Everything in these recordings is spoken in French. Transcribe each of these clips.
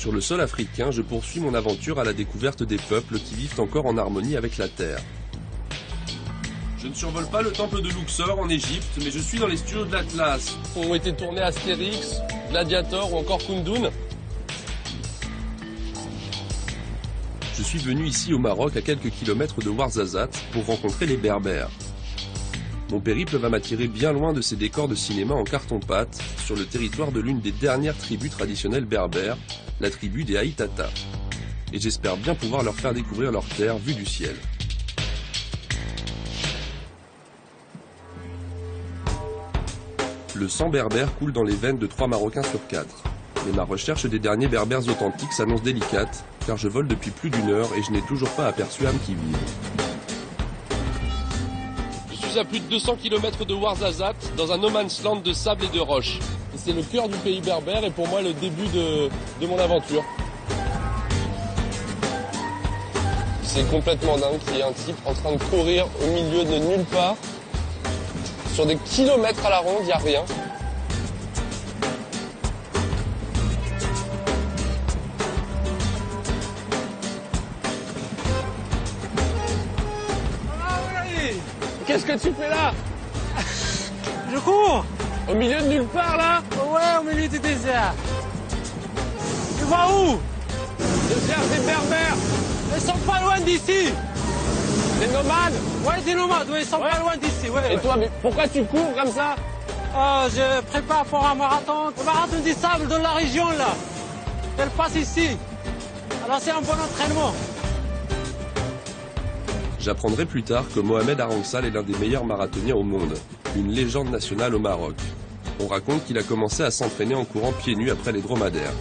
Sur le sol africain, je poursuis mon aventure à la découverte des peuples qui vivent encore en harmonie avec la terre. Je ne survole pas le temple de Luxor en Égypte, mais je suis dans les studios de l'Atlas, où ont été tournés Astérix, Gladiator ou encore Kundun. Je suis venu ici au Maroc à quelques kilomètres de Ouarzazate pour rencontrer les Berbères. Mon périple va m'attirer bien loin de ces décors de cinéma en carton-pâte, sur le territoire de l'une des dernières tribus traditionnelles berbères, la tribu des Aïtata. Et j'espère bien pouvoir leur faire découvrir leur terre vue du ciel. Le sang berbère coule dans les veines de 3 Marocains sur 4. Mais ma recherche des derniers berbères authentiques s'annonce délicate, car je vole depuis plus d'1 heure et je n'ai toujours pas aperçu âme qui vive. Je suis à plus de 200 km de Ouarzazate, dans un no man's land de sable et de roches. C'est le cœur du pays berbère et pour moi le début de mon aventure. C'est complètement dingue qu'il y ait un type en train de courir au milieu de nulle part. Sur des kilomètres à la ronde, il n'y a rien. Qu'est-ce que tu fais là? Je cours. Au milieu de nulle part là? Ouais, au milieu du désert. Tu vas où? Je cherche des berbères. Ils sont pas loin d'ici. Des nomades? Ouais, des nomades, ouais, ils sont pas loin d'ici. Ouais, Et toi, mais pourquoi tu cours comme ça? Je prépare pour un marathon. Le marathon des sables de la région là. Elle passe ici. Alors c'est un bon entraînement. J'apprendrai plus tard que Mohamed Aransal est l'un des meilleurs marathoniens au monde, une légende nationale au Maroc. On raconte qu'il a commencé à s'entraîner en courant pieds nus après les dromadaires.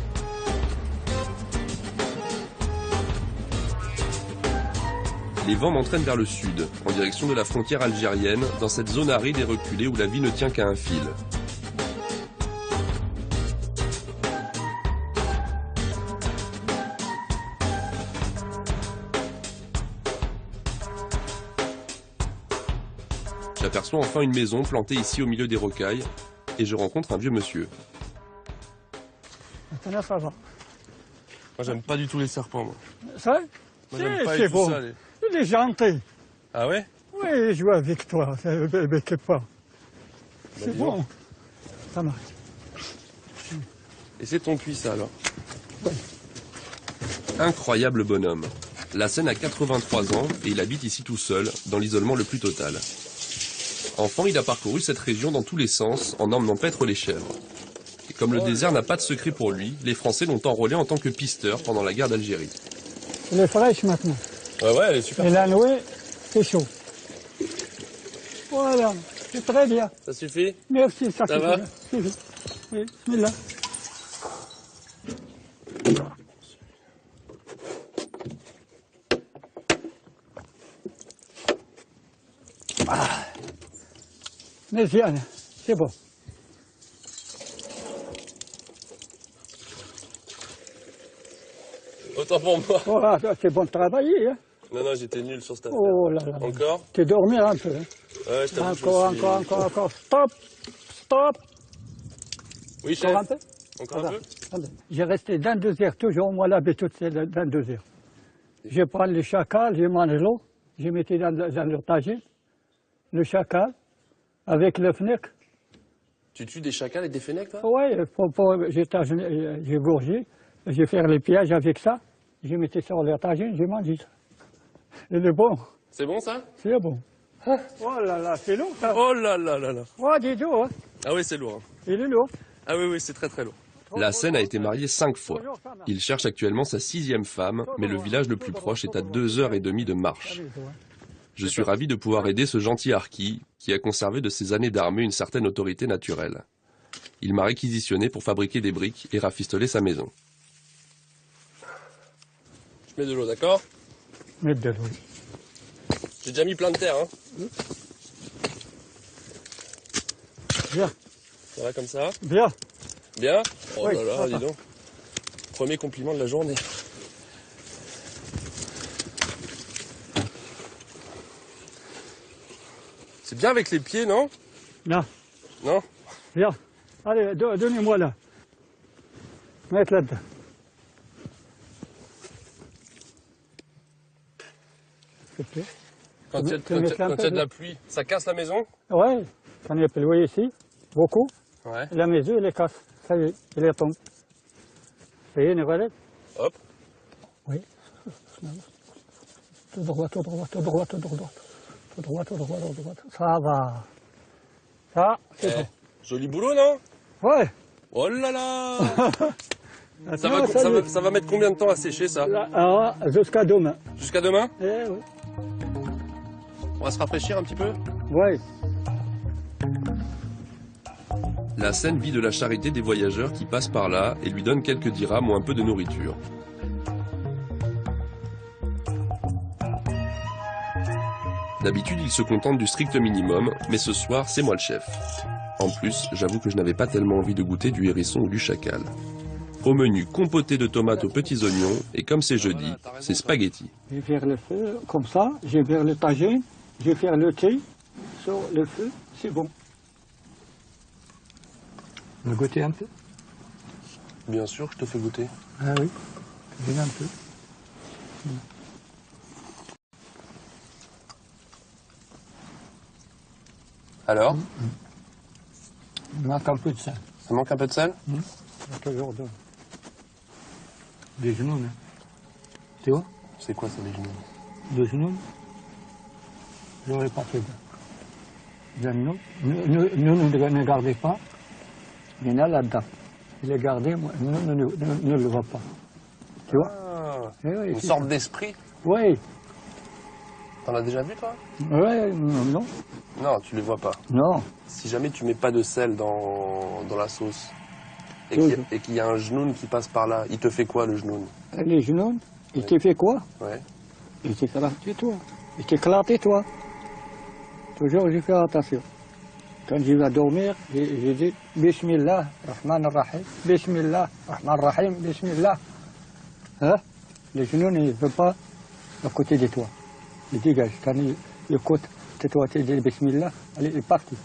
Les vents m'entraînent vers le sud, en direction de la frontière algérienne, dans cette zone aride et reculée où la vie ne tient qu'à un fil. J'aperçois enfin une maison plantée ici au milieu des rocailles, et je rencontre un vieux monsieur. Maintenant, ça va. Moi, j'aime pas du tout les serpents, moi. Ça? C'est bon. Ça, Il est gentil. Ah ouais? Oui, il joue avec toi, ne t'inquiète pas. C'est dis donc. bon. Ça marche. Et c'est ton puits, ça, alors? Oui. Incroyable bonhomme. Lassen a 83 ans et il habite ici tout seul, dans l'isolement le plus total. Enfant, il a parcouru cette région dans tous les sens, en emmenant paître les chèvres. Et comme le désert n'a pas de secret pour lui, les Français l'ont enrôlé en tant que pisteur pendant la guerre d'Algérie. Elle est fraîche maintenant. Ouais, elle est super. Et la nouée, c'est chaud. Voilà, c'est très bien. Ça suffit? Merci, ça va? suffit. Oui, bismillah. Merci, Anne. C'est bon. Autant pour moi. Voilà, c'est bon de travailler. Hein. Non, j'étais nul sur cette affaire. Oh là là. Encore? Tu dormir un peu. Hein. Ouais, je t'avoue, Encore. Stop. Oui, chef. Encore un peu? Encore un peu? J'ai resté dans 2 heures, toujours moi l'habitude, c'est dans 2 heures. Je prends le chacal, je mange l'eau, je mettais dans le tagine, le chacal, avec le fenec. Tu tues des chacals et des fennecs, toi? Oui, j'ai gorgé, j'ai fait les pièges avec ça, je mettais sur le tagine, je mangeais ça. Il est bon. C'est bon, ça? C'est bon. Oh là là, c'est lourd ça. Oh là là là là. Oh, dis donc, hein. Ah oui, c'est lourd. Hein. Il est lourd. Ah oui, c'est très très lourd. Lassen a été marié 5 fois. Il cherche actuellement sa 6e femme, mais le village le plus proche est à 2h30 de marche. Je suis ravi de pouvoir aider ce gentil harki qui a conservé de ses années d'armée une certaine autorité naturelle. Il m'a réquisitionné pour fabriquer des briques et rafistoler sa maison. Je mets de l'eau, d'accord? Mettre de l'eau. J'ai déjà mis plein de terre, hein. Bien. Ça va comme ça? Bien. Bien? Oh Oui, là là, ça dis va. donc. Premier compliment de la journée. C'est bien avec les pieds, non? Là. Non? Bien. Allez, donnez-moi là. Mettre là-dedans. c'est tout. Quand il y a de la pluie, ça casse la maison? Oui, quand il y a plu ici, beaucoup, Ouais. la maison, elle est casse. Ça y est, elle est tombée. Ça y est, Nicolas? Hop. Oui. Tout droit, tout droit, tout droit, tout droit. Tout droit, tout droit, tout droit. Ça va. Ça, c'est bon. Joli boulot, non? Ouais. Oh là là! ça, Non, ça va mettre combien de temps à sécher, ça? Là, jusqu'à demain. Jusqu'à demain? Eh oui. On va se rafraîchir un petit peu? Oui. La Seine vit de la charité des voyageurs qui passent par là et lui donnent quelques dirhams ou un peu de nourriture. D'habitude, il se contente du strict minimum, mais ce soir, c'est moi le chef. En plus, j'avoue que je n'avais pas tellement envie de goûter du hérisson ou du chacal. Au menu, compoté de tomates aux petits oignons, et comme c'est jeudi, c'est spaghetti. Je vais faire le feu comme ça, je vais faire le tagine, je vais faire le thé sur le feu, c'est bon. Vous me goûtez un peu? Bien sûr, je te fais goûter. Ah oui, viens un peu. Alors? Il manque un peu de sel. Ça manque un peu de sel? Il y a toujours des genoux, hein. Tu vois? C'est quoi ça, les genoux? Des genoux? J'aurais pas fait de genoux. Ne gardez pas. Il y en a là-dedans. Il est gardé, moi, ne le voit pas. Tu vois? Ah, Oui, une sorte d'esprit? Oui. T'en as déjà vu, toi? Oui, non. Non, tu les vois pas. Non. Si jamais tu mets pas de sel dans la sauce, et qu'il y a un genoune qui passe par là, il te fait quoi, le genoune? Les genoux, il te fait quoi? Ouais. Il t'éclate, toi. Il t'éclate, toi. Toujours, je fais attention. Quand je vais dormir, je dis Bismillah, Rahman Rahim, Bismillah, Rahman Rahim, Bismillah. Hein? Les genoux ne veulent pas à côté de toi. Ils dégagent. Quand ils écoutent, toi, tu dis Bismillah, allez, il est parti.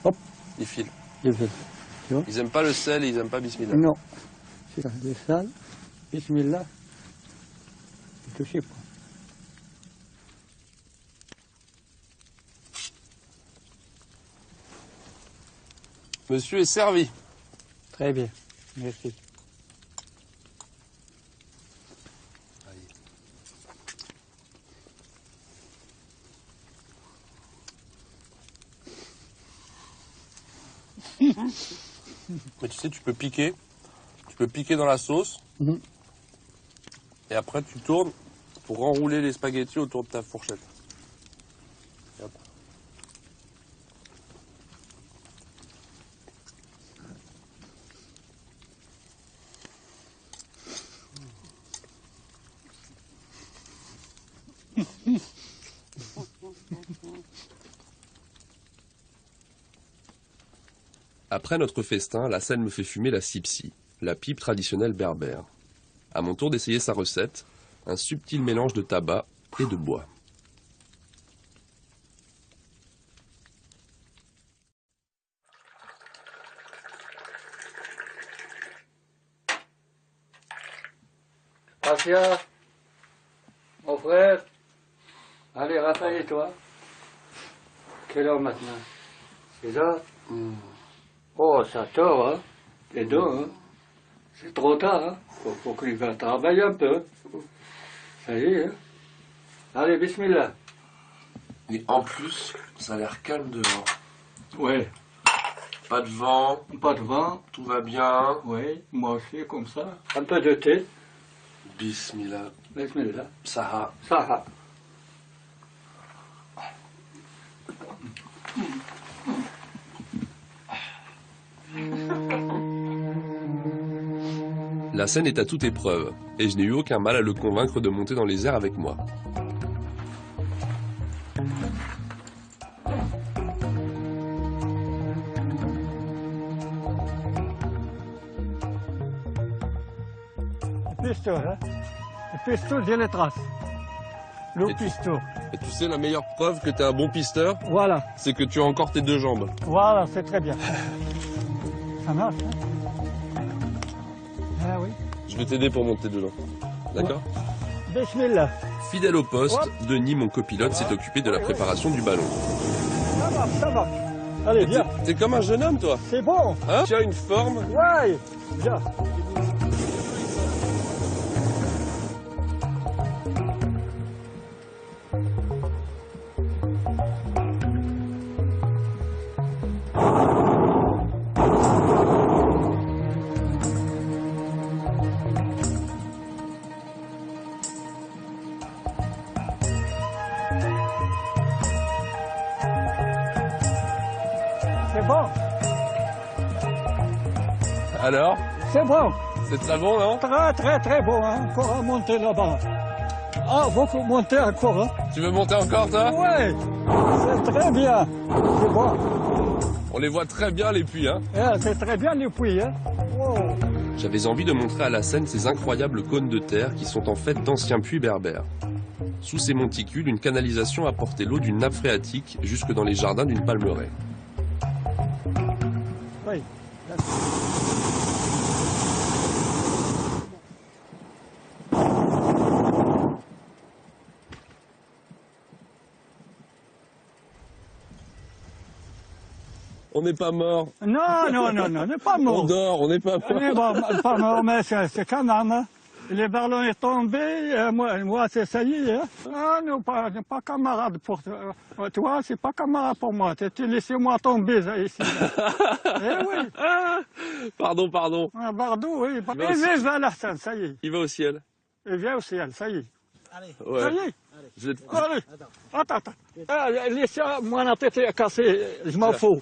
Hop, Il file. il file. Tu vois? Ils aiment pas le sel et ils aiment pas Bismillah. Non. C'est le sale, Bismillah, ne touchez pas. Monsieur est servi. Très bien, merci. Mais tu sais, tu peux piquer dans la sauce, et après tu tournes pour enrouler les spaghettis autour de ta fourchette. Et hop. Après notre festin, la Seine me fait fumer la sipsi, la pipe traditionnelle berbère. À mon tour d'essayer sa recette, un subtil mélange de tabac et de bois. Asia, mon frère, allez, rappelle-toi. Quelle heure maintenant? 6 heures? Oh, ça tord, hein? Les deux, hein? C'est trop tard, hein? Faut qu'il va travailler un peu. Ça y est, hein? Allez, bismillah. Et en plus, ça a l'air calme dehors. Oui. Pas de vent, Pas de vent. tout va bien. Oui, moi aussi, comme ça. Un peu de thé. Bismillah. Bismillah. Saha. Ça. La Seine est à toute épreuve, et je n'ai eu aucun mal à le convaincre de monter dans les airs avec moi. Le pisto, hein? Le pisto, j'ai les traces. Le pisto. Et tu sais, la meilleure preuve que tu es un bon pisteur, Voilà. c'est que tu as encore tes deux jambes. Voilà, c'est très bien. Ça marche, hein? Ah oui. Je vais t'aider pour monter dedans. D'accord? Bismillah. Fidèle au poste, Denis, mon copilote, s'est occupé de la préparation du ballon. Ça va, ça va. Allez, viens. T'es comme un jeune homme, toi. C'est bon. Hein? Tu as une forme. Ouais, viens. C'est bon, Alors? c'est bon. C'est très bon, non? Très, très, très bon. Hein. Encore à monter là-bas. Ah, beaucoup monter encore. Hein. Tu veux monter encore, toi? Ouais, c'est très bien. C'est bon. On les voit très bien, les puits, hein? C'est très bien les puits. Hein. Oh. J'avais envie de montrer à la scène ces incroyables cônes de terre qui sont en fait d'anciens puits berbères. Sous ces monticules, une canalisation apportait l'eau d'une nappe phréatique jusque dans les jardins d'une palmeraie. Oui. On n'est pas mort. Non, non, non, non, on n'est pas mort. On dort, on n'est pas On n'est mort. pas mort, mais c'est quand même. Hein. Les ballons est tombé, moi c'est ça y est. Hein. Ah, non, pas camarade pour toi. Toi, c'est pas camarade pour moi. Tu laissé-moi tomber ça, ici. Eh oui. Pardon, pardon. Ah, Bardou, oui. va Et aussi. viens vers la scène, ça y est. Il va au ciel. Et viens au ciel, ça y est. Ouais. Ça y est. Je vais te- Allez. Attends. Ah, laissez-moi la tête est cassée, je m'en fous.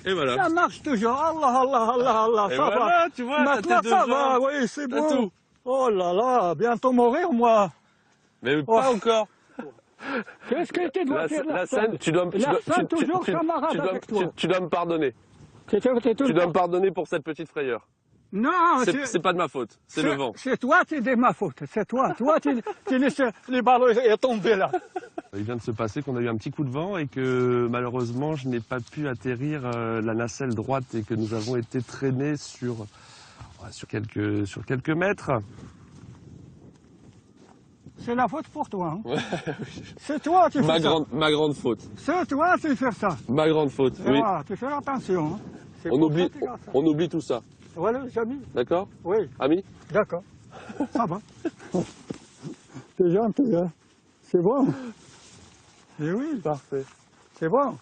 Et voilà. Ça marche toujours. Allah, Et ça voilà, va. tu vois, la Maintenant, tête de ça jambe. va, oui, c'est T'as bon. tout. Oh là là, bientôt mourir, moi. Mais Oh. pas encore. Qu'est-ce que tu dois faire, La scène, tu dois toujours camarade avec toi. tu dois me pardonner. Tu Tu dois me pardonner pour cette petite frayeur. Non, C'est pas de ma faute, c'est le vent. C'est toi, c'est de ma faute. C'est toi. Toi, tu laisses les ballons et tomber là. Il vient de se passer qu'on a eu un petit coup de vent et que malheureusement je n'ai pas pu atterrir la nacelle droite et que nous avons été traînés sur quelques mètres. C'est la faute pour toi. Hein. C'est toi qui fais ça. Ma grande faute. C'est toi qui fais ça. Ma grande faute, Et oui. voilà, tu fais attention. Hein. C'est On pour oublie, ça que tu gardes ça. on oublie tout ça. Voilà, Jamy. D'accord? Oui, Ami? d'accord. Ça va. C'est gentil, hein. C'est bon. Eh oui, Parfait. c'est bon.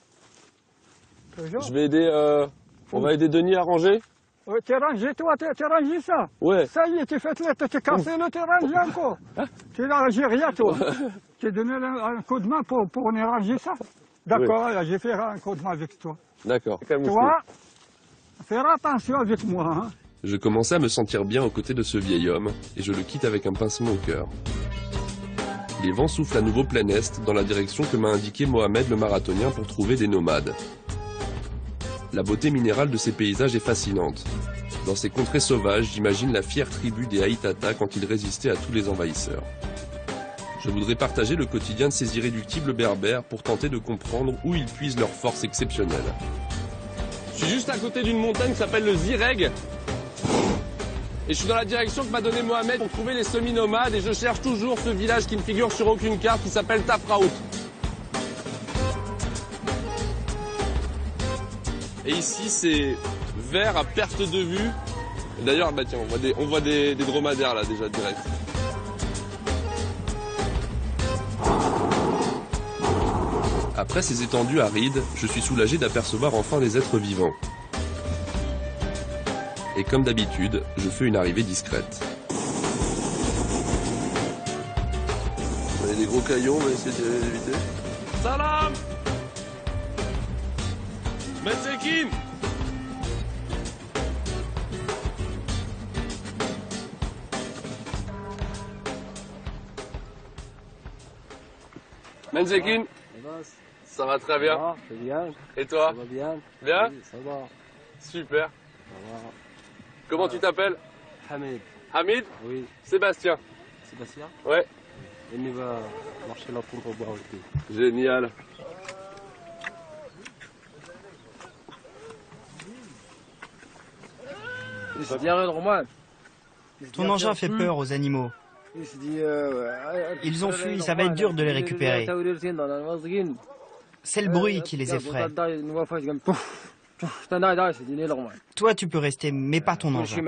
Toujours. Je vais aider, on va aider Denis à ranger? Oui, tu rangé, toi, tu rangé ça. Ouais. Ça y est, tu fais le, tu cassé le, tu rangé encore. Tu n'as rangé rien, toi. Tu donné un coup de main pour nous ranger ça. D'accord, j'ai fait un coup de main avec toi. D'accord. Toi, faire attention avec moi. Hein. Je commençais à me sentir bien aux côtés de ce vieil homme et je le quitte avec un pincement au cœur. Les vents soufflent à nouveau plein est dans la direction que m'a indiqué Mohamed le marathonien pour trouver des nomades. La beauté minérale de ces paysages est fascinante. Dans ces contrées sauvages, j'imagine la fière tribu des Aïtata quand ils résistaient à tous les envahisseurs. Je voudrais partager le quotidien de ces irréductibles berbères pour tenter de comprendre où ils puisent leur force exceptionnelle. Je suis juste à côté d'une montagne qui s'appelle le Zireg. Et je suis dans la direction que m'a donné Mohamed pour trouver les semi-nomades et je cherche toujours ce village qui ne figure sur aucune carte qui s'appelle Tafraout. Et ici c'est vert à perte de vue. Et d'ailleurs, bah tiens, on voit des dromadaires là déjà direct. Après ces étendues arides, je suis soulagé d'apercevoir enfin des êtres vivants. Et comme d'habitude, je fais une arrivée discrète. Il y a des gros cailloux, on va essayer d'éviter. Salam! Metsekin! Menzekin, ça va très bien. Ça va bien. Et toi? Ça va bien. Bien? Oui, ça va. Super. Ça va. Comment tu t'appelles? Hamid. Hamid? Oui. Sébastien. Sébastien. Ouais. Et il va marcher là pour boire aussi. Génial. Ton engin fait peur aux animaux. Ils ont fui, ça va être dur de les récupérer. C'est le bruit qui les effraie. Toi, tu peux rester, mais pas ton engin.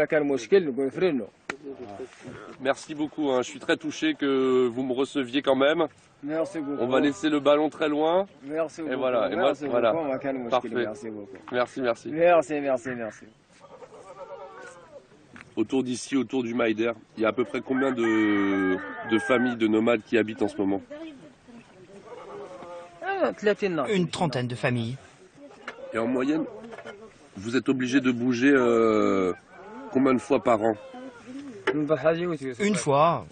Merci beaucoup, hein. Je suis très touché que vous me receviez quand même. Merci beaucoup. On va laisser le ballon très loin. Merci beaucoup. Et voilà, et moi, Merci voilà. beaucoup, Makal Parfait. Mouchkil, merci beaucoup. Merci, merci. Merci. Autour d'ici, autour du Maïder, il y a à peu près combien de familles de nomades qui habitent en ce moment? Une trentaine de familles. Et en moyenne, vous êtes obligé de bouger combien de fois par an? Une fois,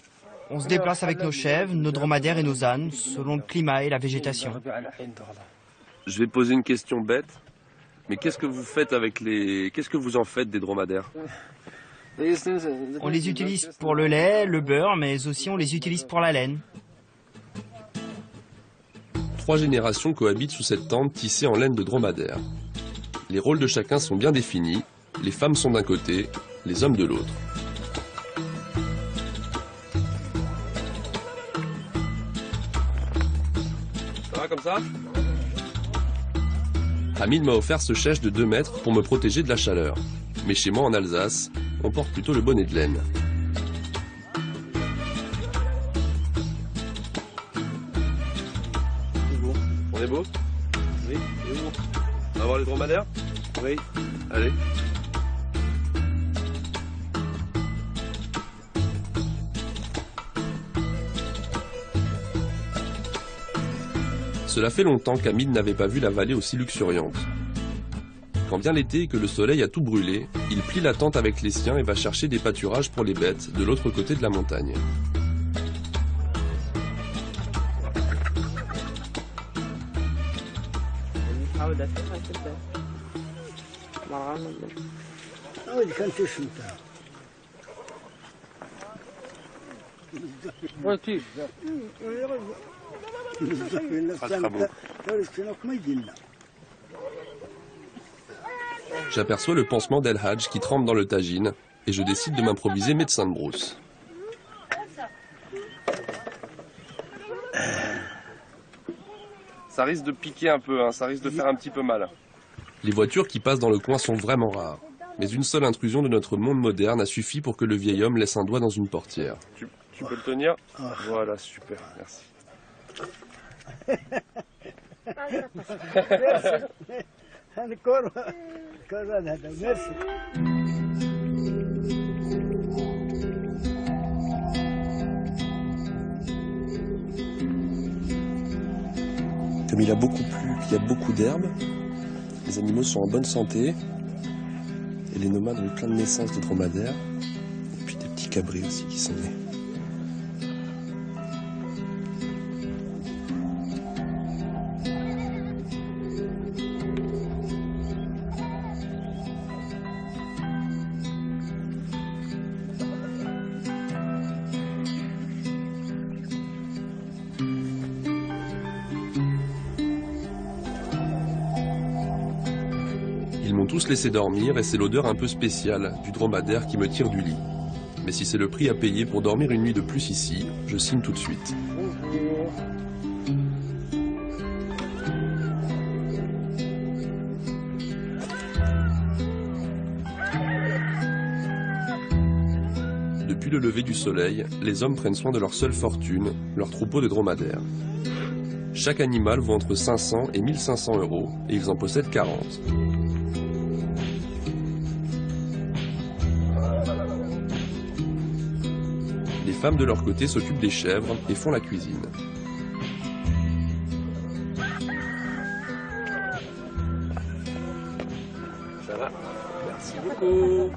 on se déplace avec nos chèvres, nos dromadaires et nos ânes, selon le climat et la végétation. Je vais poser une question bête, mais qu'est-ce que vous faites avec qu'est-ce que vous en faites des dromadaires? On les utilise pour le lait, le beurre, mais aussi on les utilise pour la laine. 3 générations cohabitent sous cette tente tissée en laine de dromadaire. Les rôles de chacun sont bien définis, les femmes sont d'un côté, les hommes de l'autre. Ça va comme ça? Hamid m'a offert ce chèche de 2 mètres pour me protéger de la chaleur. Mais chez moi en Alsace, on porte plutôt le bonnet de laine. On est beau? Oui. On va voir les dromadaires? Oui. Allez. Cela fait longtemps qu'Hamid n'avait pas vu la vallée aussi luxuriante. Quand vient l'été et que le soleil a tout brûlé, il plie la tente avec les siens et va chercher des pâturages pour les bêtes de l'autre côté de la montagne. J'aperçois le pansement d'El Hadj qui trempe dans le tagine et je décide de m'improviser médecin de brousse. Ça risque de piquer un peu, hein, ça risque de faire un petit peu mal. Les voitures qui passent dans le coin sont vraiment rares. Mais une seule intrusion de notre monde moderne a suffi pour que le vieil homme laisse un doigt dans une portière. Tu peux le tenir? Voilà, super, merci. Comme il a beaucoup plu, qu'il y a beaucoup d'herbes, les animaux sont en bonne santé. Et les nomades ont eu plein de naissances de dromadaires. Et puis des petits cabrits aussi qui sont nés. Ils m'ont tous laissé dormir et c'est l'odeur un peu spéciale du dromadaire qui me tire du lit. Mais si c'est le prix à payer pour dormir une nuit de plus ici, je signe tout de suite. Depuis le lever du soleil, les hommes prennent soin de leur seule fortune, leur troupeau de dromadaires. Chaque animal vaut entre 500 et 1500 € et ils en possèdent 40. Les femmes de leur côté s'occupent des chèvres et font la cuisine. Ça va? Merci beaucoup.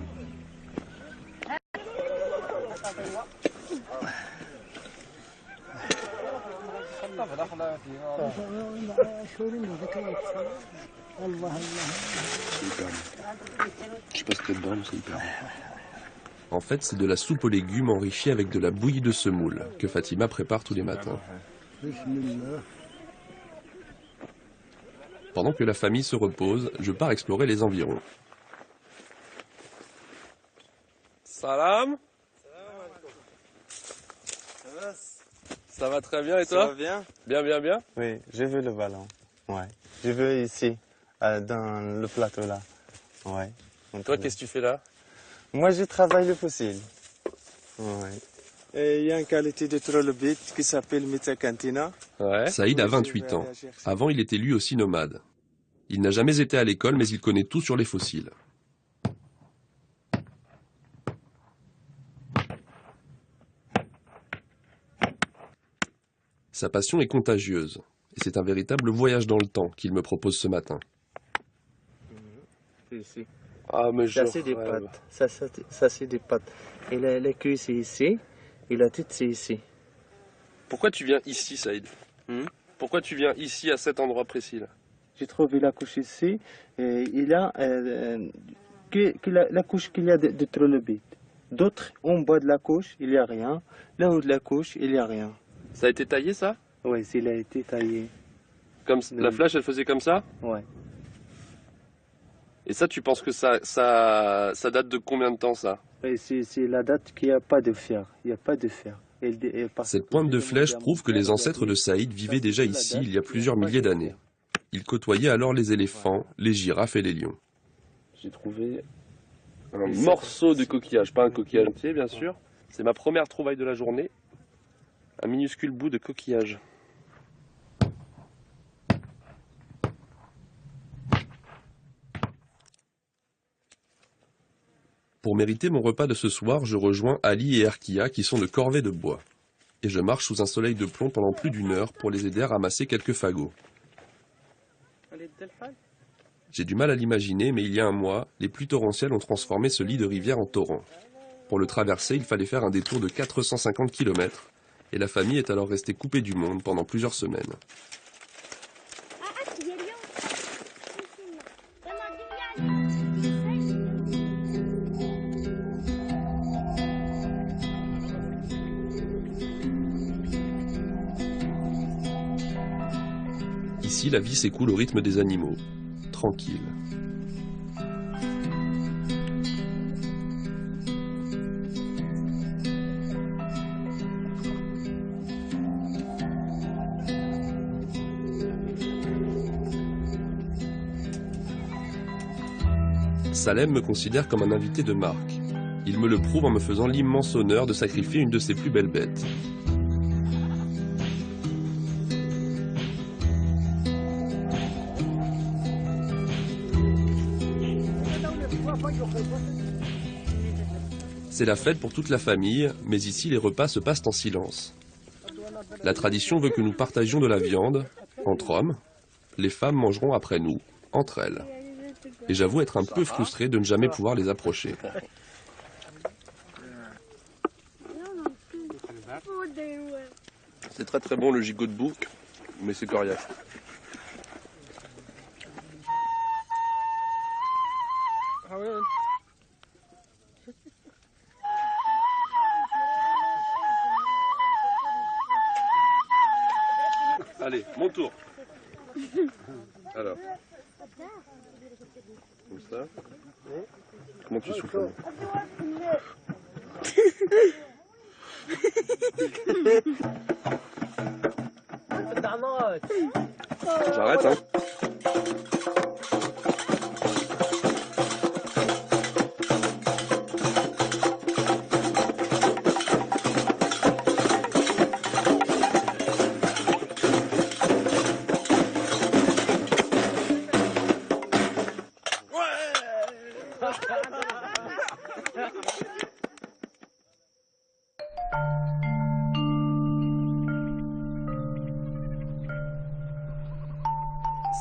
Je sais pas ce qu'il y a dedans, mais c'est hyper bon. En fait, c'est de la soupe aux légumes enrichie avec de la bouillie de semoule que Fatima prépare tous les matins. Pendant que la famille se repose, je pars explorer les environs. Salam. Ça va très bien et Ça toi? va bien? Bien, bien, bien. Oui, j'ai vu le ballon. Ouais. Je veux ici, dans le plateau là. Ouais. Toi, qu'est-ce que tu fais là? Moi, je travaille le fossile. Ouais. Et il y a une qualité de trilobite qui s'appelle Metacantina. Ouais. Saïd a 28 ans. Avant, il était lui aussi nomade. Il n'a jamais été à l'école, mais il connaît tout sur les fossiles. Sa passion est contagieuse, et c'est un véritable voyage dans le temps qu'il me propose ce matin. C'est ici. Ah, mais Ça, c'est des pattes. Ça, c'est des pattes. Et la queue, c'est ici. Et la tête, c'est ici. Pourquoi tu viens ici, Saïd? Pourquoi tu viens ici, à cet endroit précis là? J'ai trouvé la couche ici. Et il y a la couche qu'il y a de trilobite. D'autres, en bas de la couche, il n'y a rien. Là haut de la couche, il n'y a rien. Ça a été taillé, ça? Oui, il a été taillé. Comme la flèche, elle faisait comme ça? Ouais. Et ça, tu penses que ça date de combien de temps, ça? C'est la date qu'il n'y a pas de fer. Il n'y a pas de fer. Cette pointe de flèche prouve que les ancêtres de Saïd vivaient déjà ici il y a plusieurs milliers d'années. Ils côtoyaient alors les éléphants, les girafes et les lions. J'ai trouvé un morceau de coquillage, pas un coquillage entier, bien sûr. C'est ma première trouvaille de la journée. Un minuscule bout de coquillage. Pour mériter mon repas de ce soir, je rejoins Ali et Erkia qui sont de corvée de bois. Et je marche sous un soleil de plomb pendant plus d'1 heure pour les aider à ramasser quelques fagots. J'ai du mal à l'imaginer, mais il y a un mois, les pluies torrentielles ont transformé ce lit de rivière en torrent. Pour le traverser, il fallait faire un détour de 450 km, et la famille est alors restée coupée du monde pendant plusieurs semaines. Ici, la vie s'écoule au rythme des animaux, tranquille. Salem me considère comme un invité de marque. Il me le prouve en me faisant l'immense honneur de sacrifier une de ses plus belles bêtes. C'est la fête pour toute la famille, mais ici les repas se passent en silence. La tradition veut que nous partagions de la viande, entre hommes. Les femmes mangeront après nous, entre elles. Et j'avoue être un peu frustré de ne jamais pouvoir les approcher. C'est très très bon le gigot de bouc, mais c'est coriace. Allez, mon tour. Alors. Comme ça. Comment tu souffles? J'arrête, hein.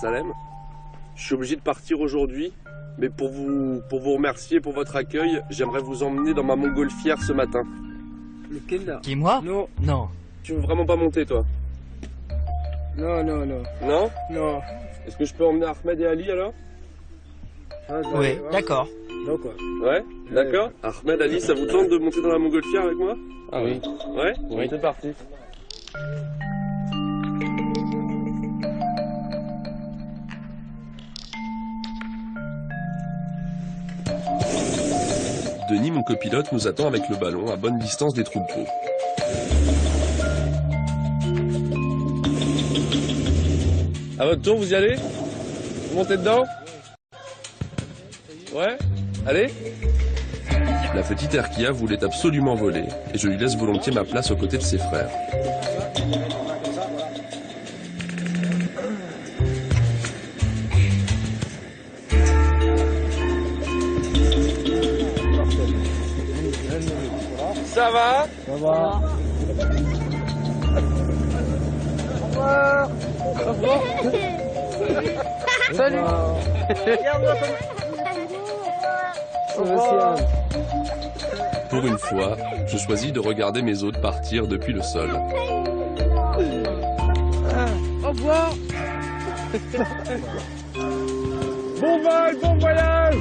Salem, je suis obligé de partir aujourd'hui, mais pour vous remercier pour votre accueil, j'aimerais vous emmener dans ma montgolfière ce matin. Lequel là? Qui est moi? Non. Non. Tu veux vraiment pas monter, toi? Non. Non? Non. Est-ce que je peux emmener Ahmed et Ali alors? Oui, d'accord. D'accord. Ouais, d'accord. Ahmed, Ali, ça vous tente de monter dans la montgolfière avec moi? Ah oui. Ouais? Oui. C'est parti. Denis, mon copilote, nous attend avec le ballon à bonne distance des troupeaux. À votre tour, vous y allez? Vous montez dedans? Ouais? Allez? La petite Erkia voulait absolument voler, et je lui laisse volontiers ma place aux côtés de ses frères. Ça va? Ça va. Au revoir. Salut. Pour une fois, je choisis de regarder mes hôtes partir depuis le sol. Au revoir. Bon vol, bon voyage.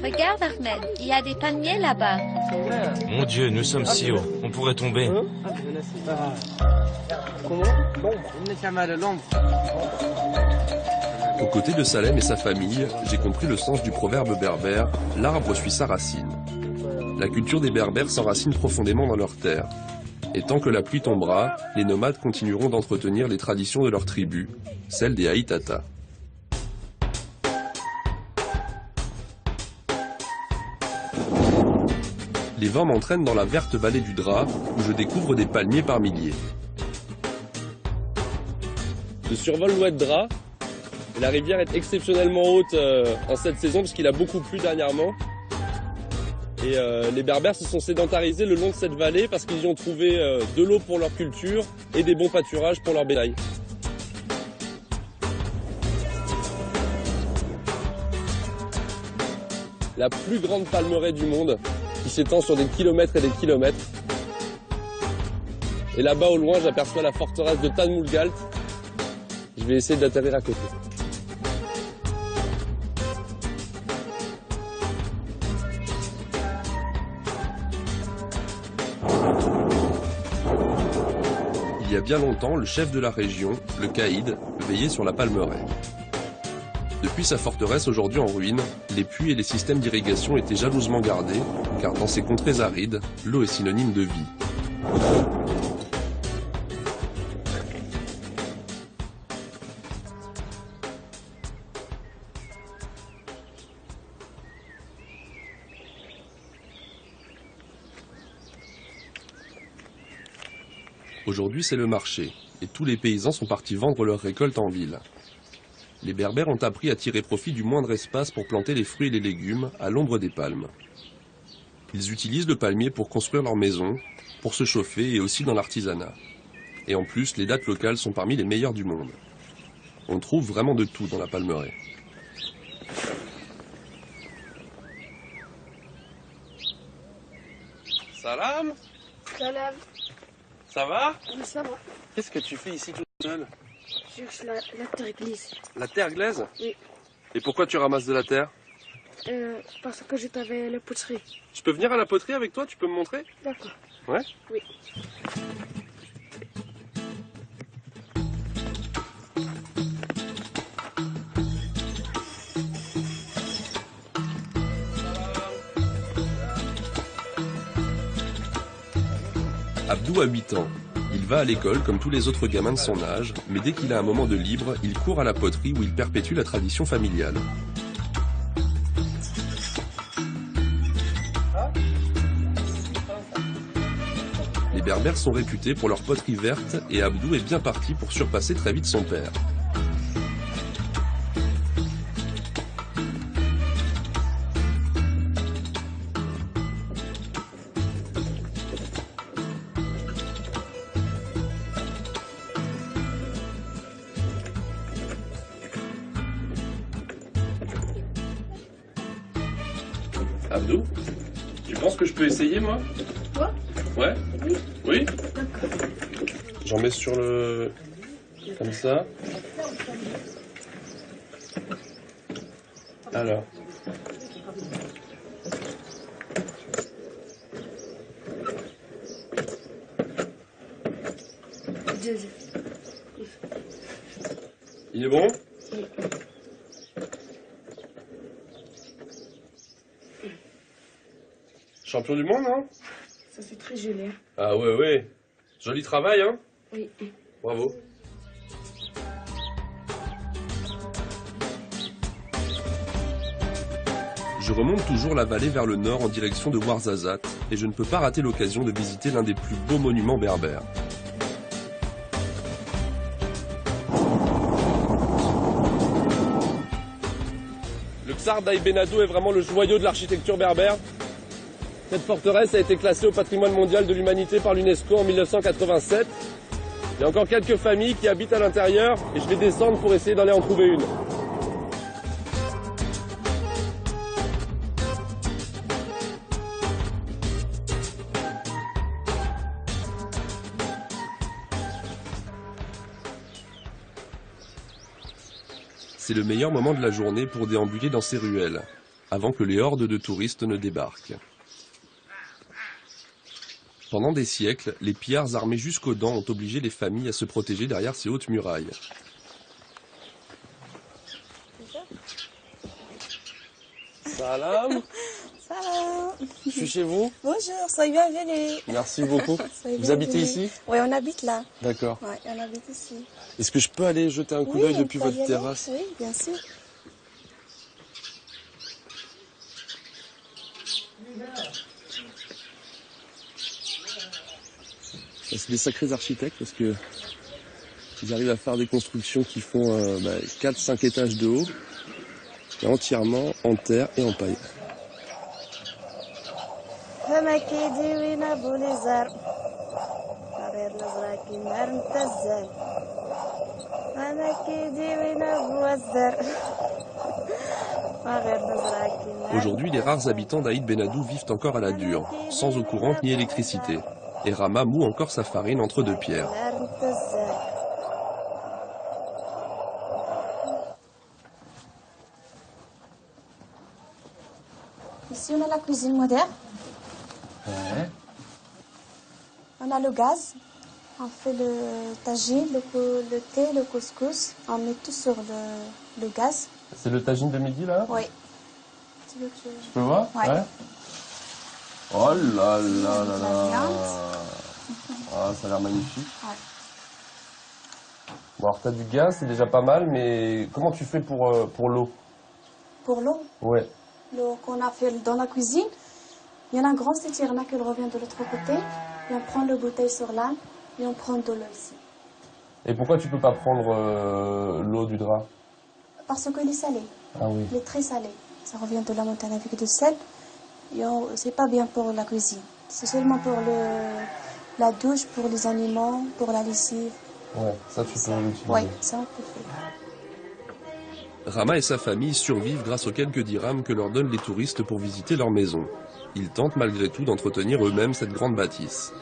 Regarde Ahmed, il y a des palmiers là-bas. Mon Dieu, nous sommes si hauts, on pourrait tomber. Aux côtés de Salem et sa famille, j'ai compris le sens du proverbe berbère « l'arbre suit sa racine ». La culture des Berbères s'enracine profondément dans leur terre. Et tant que la pluie tombera, les nomades continueront d'entretenir les traditions de leur tribu, celles des Haïtata. Les vents m'entraînent dans la verte vallée du Dra, où je découvre des palmiers par milliers. Je survole l'oued Dra. La rivière est exceptionnellement haute en cette saison parce qu'il a beaucoup plu dernièrement. Et les Berbères se sont sédentarisés le long de cette vallée parce qu'ils y ont trouvé de l'eau pour leur culture et des bons pâturages pour leur bétail. La plus grande palmeraie du monde qui s'étend sur des kilomètres et des kilomètres. Et là-bas au loin, j'aperçois la forteresse de Tanmulgalt. Je vais essayer d'atterrir à côté. Il y a bien longtemps, le chef de la région, le Caïd, veillait sur la palmeraie. Depuis sa forteresse aujourd'hui en ruine, les puits et les systèmes d'irrigation étaient jalousement gardés, car dans ces contrées arides, l'eau est synonyme de vie. Aujourd'hui, c'est le marché, et tous les paysans sont partis vendre leurs récoltes en ville. Les Berbères ont appris à tirer profit du moindre espace pour planter les fruits et les légumes à l'ombre des palmes. Ils utilisent le palmier pour construire leurs maisons, pour se chauffer et aussi dans l'artisanat. Et en plus, les dattes locales sont parmi les meilleures du monde. On trouve vraiment de tout dans la palmeraie. Salam. Salam. Ça va? Oui, ça va. Qu'est-ce que tu fais ici toute seule? Je cherche la terre glisse. La terre glaise? Oui. Et pourquoi tu ramasses de la terre? Parce que j'étais avec la poterie. Je peux venir à la poterie avec toi? Tu peux me montrer? D'accord. Ouais? Oui. Abdou a 8 ans. Il va à l'école comme tous les autres gamins de son âge, mais dès qu'il a un moment de libre, il court à la poterie où il perpétue la tradition familiale. Les Berbères sont réputés pour leur poterie verte et Abdou est bien parti pour surpasser très vite son père. Abdou, tu penses que je peux essayer, moi? Toi? Ouais? Oui. Oui? D'accord. J'en mets sur le... comme ça. Alors. Il est bon? Champion du monde, hein? Ça c'est très joli. Hein. Ah ouais, ouais. Joli travail, hein? Oui. Bravo. Je remonte toujours la vallée vers le nord en direction de Ouarzazate et je ne peux pas rater l'occasion de visiter l'un des plus beaux monuments berbères. Le Ksar d'Aït Benadou est vraiment le joyau de l'architecture berbère. Cette forteresse a été classée au patrimoine mondial de l'humanité par l'UNESCO en 1987. Il y a encore quelques familles qui habitent à l'intérieur et je vais descendre pour essayer d'aller en trouver une. C'est le meilleur moment de la journée pour déambuler dans ces ruelles, avant que les hordes de touristes ne débarquent. Pendant des siècles, les pillards armés jusqu'aux dents ont obligé les familles à se protéger derrière ces hautes murailles. Salam. Salam. Je suis chez vous. Bonjour, soyez bienvenue. Merci beaucoup. Vous habitez ici? Oui, on habite là. D'accord. Oui, on habite ici. Est-ce que je peux aller jeter un coup d'œil depuis votre terrasse? Oui, bien sûr. C'est des sacrés architectes parce que ils arrivent à faire des constructions qui font 4-5 étages de haut et entièrement en terre et en paille. Aujourd'hui, les rares habitants d'Aït Benadou vivent encore à la dure, sans eau courante ni électricité. Et Rama moue encore sa farine entre deux pierres. Ici, on a la cuisine moderne. Ouais. On a le gaz. On fait le tagine, le thé, le couscous. On met tout sur le gaz. C'est le tagine de midi, là? Oui. Tu peux voir? Ouais. Oh là là là là. Ah, ça a l'air magnifique. Ouais. Bon, alors t'as du gaz, c'est déjà pas mal, mais comment tu fais pour l'eau? Pour l'eau? Ouais. L'eau qu'on a fait dans la cuisine, il y en a un grand citerne qui revient de l'autre côté. Et on prend le bouteille sur l'âne et on prend de l'eau ici. Et pourquoi tu peux pas prendre l'eau du drap? Parce qu'il est salé. Ah oui. Il est très salé. Ça revient de la montagne avec du sel. C'est pas bien pour la cuisine. C'est seulement pour la douche, pour les animaux, pour la lessive. Ouais, ça tu peux l'utiliser. Oui, ça on peut faire. Rama et sa famille survivent grâce aux quelques dirhams que leur donnent les touristes pour visiter leur maison. Ils tentent malgré tout d'entretenir eux-mêmes cette grande bâtisse.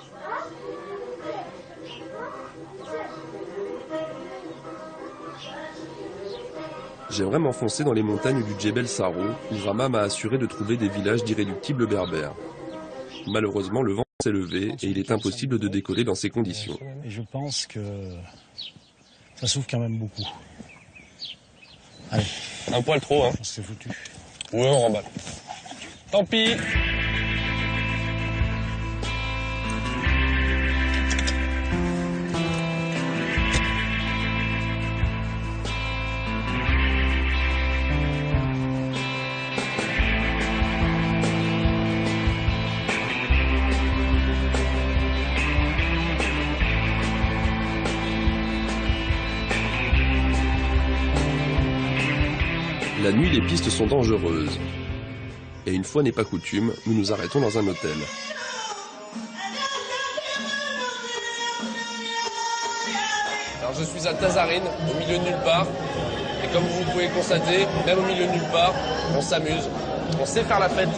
J'aimerais m'enfoncer dans les montagnes du Djebel Saro, où Rama m'a assuré de trouver des villages d'irréductibles berbères. Malheureusement, le vent s'est levé et il est impossible de décoller dans ces conditions. Et je pense que ça souffre quand même beaucoup. Allez. Un poil trop, hein? C'est foutu. Ouais, on remballe. Tant pis! La nuit, les pistes sont dangereuses. Et une fois n'est pas coutume, nous nous arrêtons dans un hôtel. Alors je suis à Tazarine, au milieu de nulle part. Et comme vous pouvez constater, même au milieu de nulle part, on s'amuse. On sait faire la fête.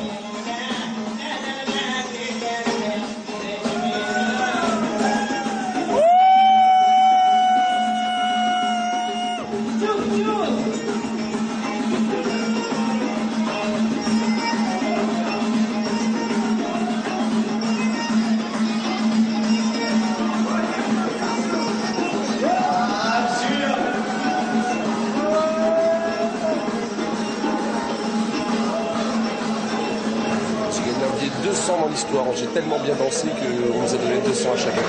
200 dans l'histoire. J'ai tellement bien dansé qu'on nous a donné 200 à chacun.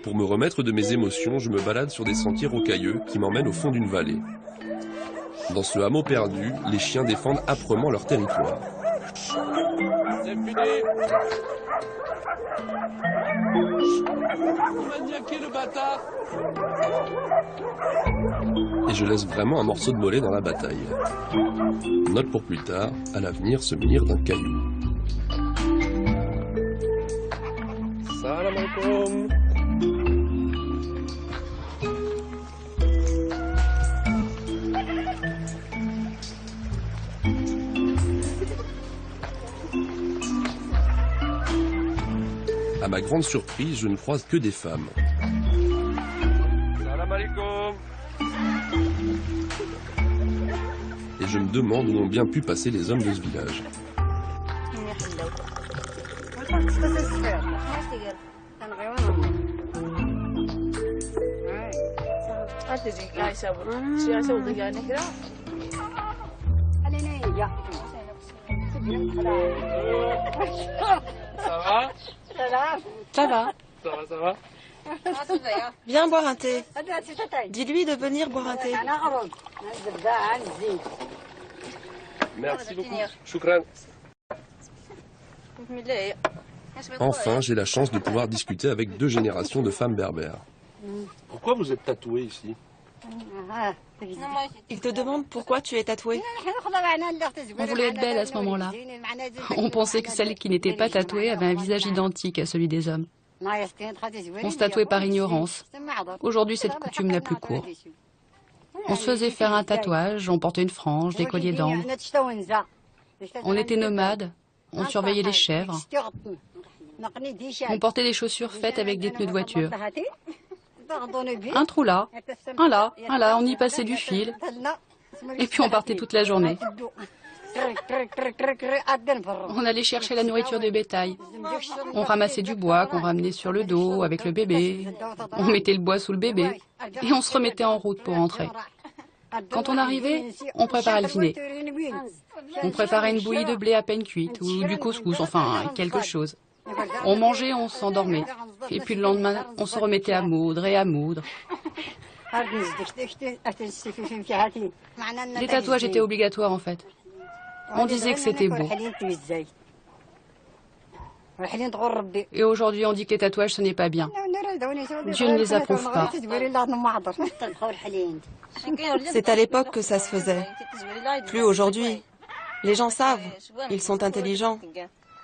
Pour me remettre de mes émotions, je me balade sur des sentiers rocailleux qui m'emmènent au fond d'une vallée. Dans ce hameau perdu, les chiens défendent âprement leur territoire. C'est fini. On m'a niaqué le bâtard. Et je laisse vraiment un morceau de mollet dans la bataille. Note pour plus tard, à l'avenir se munir d'un caillou. Salam alaikum. À ma grande surprise, je ne croise que des femmes. Salam alaikum. Et je me demande où ont bien pu passer les hommes de ce village. Ça va? Ça va. Ça va? Viens boire un thé. Dis-lui de venir boire un thé. Merci beaucoup. Choukran. Enfin, j'ai la chance de pouvoir discuter avec 2 générations de femmes berbères. Pourquoi vous êtes tatouée ici? Il te demande pourquoi tu es tatouée. On voulait être belle à ce moment-là. On pensait que celles qui n'étaient pas tatouées avaient un visage identique à celui des hommes. On se tatouait par ignorance. Aujourd'hui, cette coutume n'a plus cours. On se faisait faire un tatouage, on portait une frange, des colliers d'ambre. On était nomades, on surveillait les chèvres. On portait des chaussures faites avec des pneus de voiture. Un trou là, un là, un là, on y passait du fil. Et puis on partait toute la journée. On allait chercher la nourriture de bétail. On ramassait du bois qu'on ramenait sur le dos avec le bébé. On mettait le bois sous le bébé. Et on se remettait en route pour rentrer. Quand on arrivait, on préparait le dîner. On préparait une bouillie de blé à peine cuite ou du couscous, enfin quelque chose. On mangeait, on s'endormait. Et puis le lendemain, on se remettait à moudre et à moudre. Les tatouages étaient obligatoires en fait. On disait que c'était beau. Et aujourd'hui, on dit que les tatouages, ce n'est pas bien. Dieu ne les approuve pas. C'est à l'époque que ça se faisait. Plus aujourd'hui. Les gens savent. Ils sont intelligents.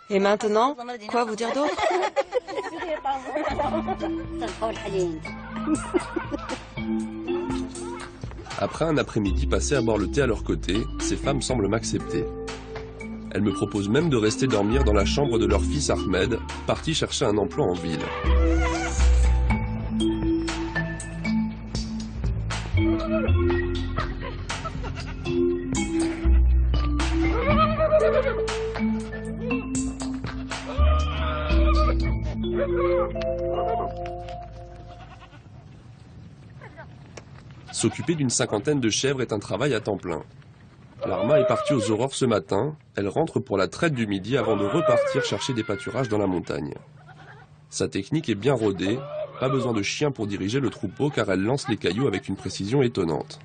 Et maintenant, quoi vous dire d'autre? Après un après-midi passé à boire le thé à leur côté, ces femmes semblent m'accepter. Elles me proposent même de rester dormir dans la chambre de leur fils Ahmed, parti chercher un emploi en ville. S'occuper d'une 50aine de chèvres est un travail à temps plein. L'arma est partie aux aurores ce matin, elle rentre pour la traite du midi avant de repartir chercher des pâturages dans la montagne. Sa technique est bien rodée, pas besoin de chien pour diriger le troupeau car elle lance les cailloux avec une précision étonnante.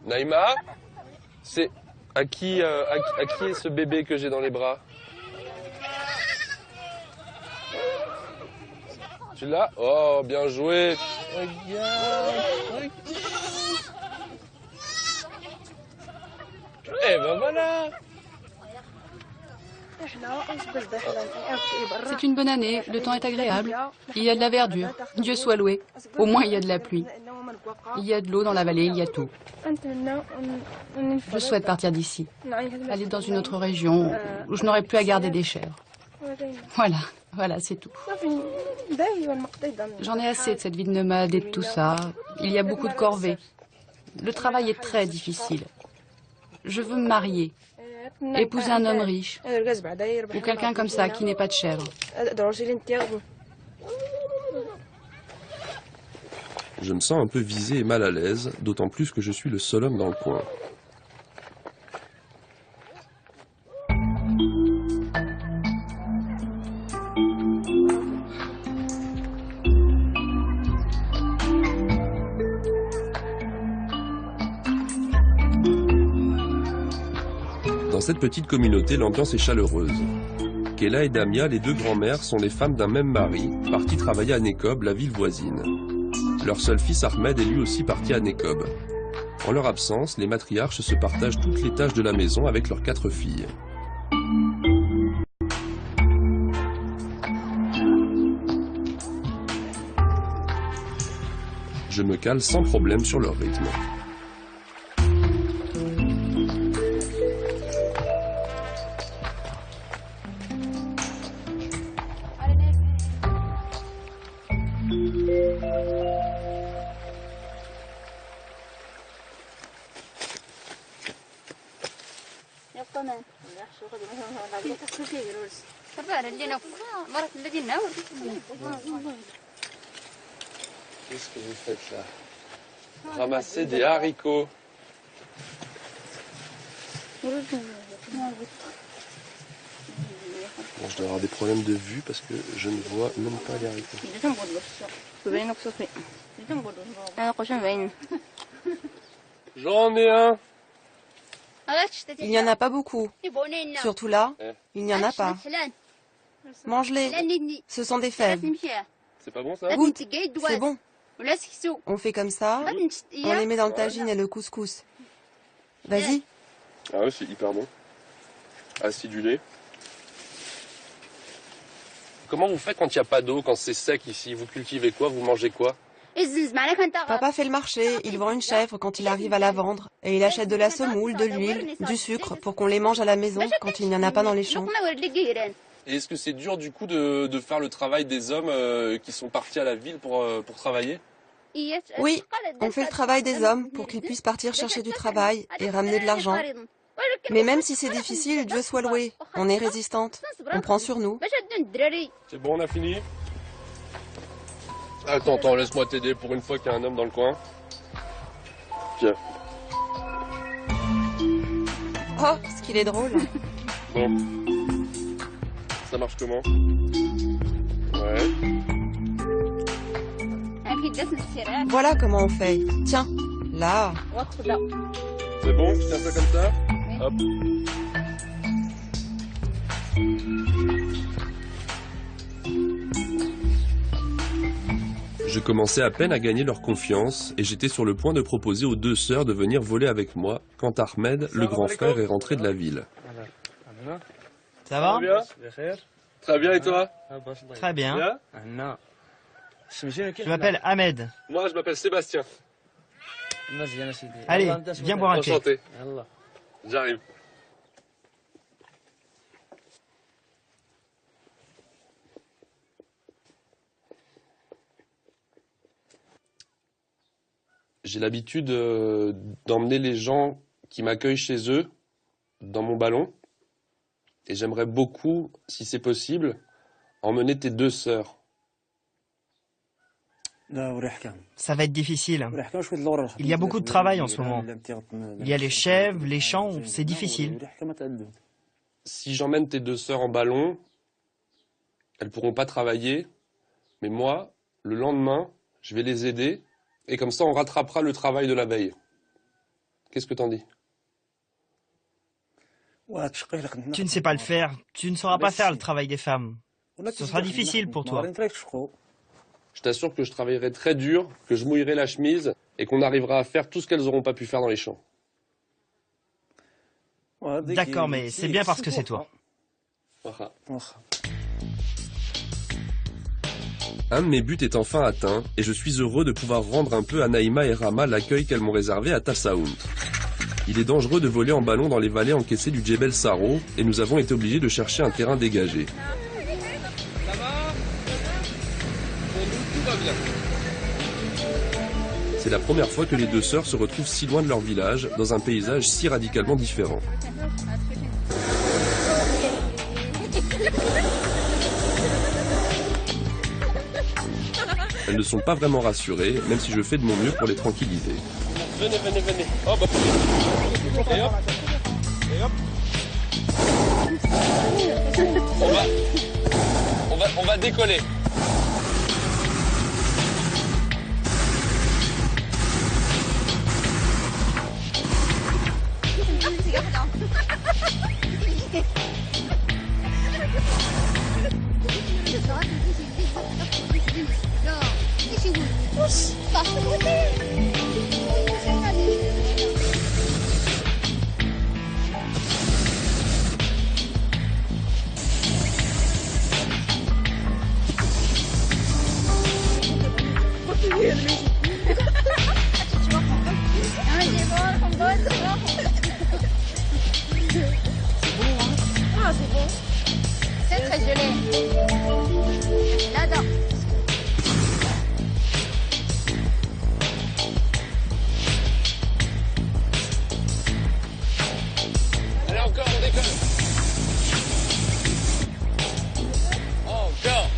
Naïma, c'est à qui est ce bébé que j'ai dans les bras? Tu l'as? Oh, bien joué. Regarde. Eh ben voilà. C'est une bonne année, le temps est agréable. Il y a de la verdure, Dieu soit loué. Au moins il y a de la pluie. Il y a de l'eau dans la vallée, il y a tout. Je souhaite partir d'ici, aller dans une autre région où je n'aurai plus à garder des chèvres. Voilà, c'est tout. J'en ai assez de cette vie de nomade et de tout ça. Il y a beaucoup de corvées. Le travail est très difficile. Je veux me marier, épouser un homme riche, ou quelqu'un comme ça qui n'ait pas de chèvre. Je me sens un peu visé et mal à l'aise, d'autant plus que je suis le seul homme dans le coin. Dans cette petite communauté, l'ambiance est chaleureuse. Kela et Damia, les deux grands-mères, sont les femmes d'un même mari, partis travailler à Nekob, la ville voisine. Leur seul fils Ahmed est lui aussi parti à Nekob. En leur absence, les matriarches se partagent toutes les tâches de la maison avec leurs 4 filles. Je me cale sans problème sur leur rythme. Qu'est-ce que vous faites là? Ramasser des haricots. Bon, je dois avoir des problèmes de vue parce que je ne vois même pas les haricots. J'en ai un. Il n'y en a pas beaucoup. Surtout là, il n'y en a pas. Mange-les. Ce sont des fèves. C'est pas bon ça? Goûte, c'est bon. On fait comme ça, on les met dans le tagine et le couscous. Vas-y. Ah ouais, c'est hyper bon. Acidulé. Comment vous faites quand il n'y a pas d'eau, quand c'est sec ici? Vous cultivez quoi? Vous mangez quoi? Papa fait le marché, il vend une chèvre quand il arrive à la vendre, et il achète de la semoule, de l'huile, du sucre pour qu'on les mange à la maison quand il n'y en a pas dans les champs. Et est-ce que c'est dur du coup de faire le travail des hommes qui sont partis à la ville pour travailler? Oui, on fait le travail des hommes pour qu'ils puissent partir chercher du travail et ramener de l'argent. Mais même si c'est difficile, Dieu soit loué, on est résistante, on prend sur nous. C'est bon, on a fini? Attends, laisse-moi t'aider pour une fois qu'il y a un homme dans le coin. Tiens. Oh, ce qu'il est drôle. Bon. Ça marche comment? Ouais. Voilà comment on fait. Tiens, là. C'est bon? Je tiens ça comme ça? Hop. Je commençais à peine à gagner leur confiance et j'étais sur le point de proposer aux 2 sœurs de venir voler avec moi quand Ahmed, le grand frère, est rentré de la ville. Ça va? Très bien, et toi? Très bien. Je m'appelle Ahmed. Moi, je m'appelle Sébastien. Allez, viens boire un thé. Enchanté. J'arrive. J'ai l'habitude d'emmener les gens qui m'accueillent chez eux dans mon ballon. Et j'aimerais beaucoup, si c'est possible, emmener tes 2 sœurs. Ça va être difficile. Il y a beaucoup de travail en ce moment. Il y a les chèvres, les champs, c'est difficile. Si j'emmène tes 2 sœurs en ballon, elles pourront pas travailler. Mais moi, le lendemain, je vais les aider. Et comme ça, on rattrapera le travail de la veille. Qu'est-ce que t'en dis? Tu ne sais pas le faire. Tu ne sauras pas faire le travail des femmes. Ce sera difficile pour toi. Je t'assure que je travaillerai très dur, que je mouillerai la chemise et qu'on arrivera à faire tout ce qu'elles n'auront pas pu faire dans les champs. D'accord, mais c'est bien parce que c'est toi. Un de mes buts est enfin atteint, et je suis heureux de pouvoir rendre un peu à Naïma et Rama l'accueil qu'elles m'ont réservé à Tassaoun. Il est dangereux de voler en ballon dans les vallées encaissées du Djebel Saro, et nous avons été obligés de chercher un terrain dégagé. Ça va? Pour nous, tout va bien. C'est la première fois que les deux sœurs se retrouvent si loin de leur village, dans un paysage si radicalement différent. Elles ne sont pas vraiment rassurées, même si je fais de mon mieux pour les tranquilliser. Venez, venez, venez. Oh, bah. Et hop. Et hop. On va décoller. C'est très gelé. Là-dedans. Allez, encore, on décolle. Encore.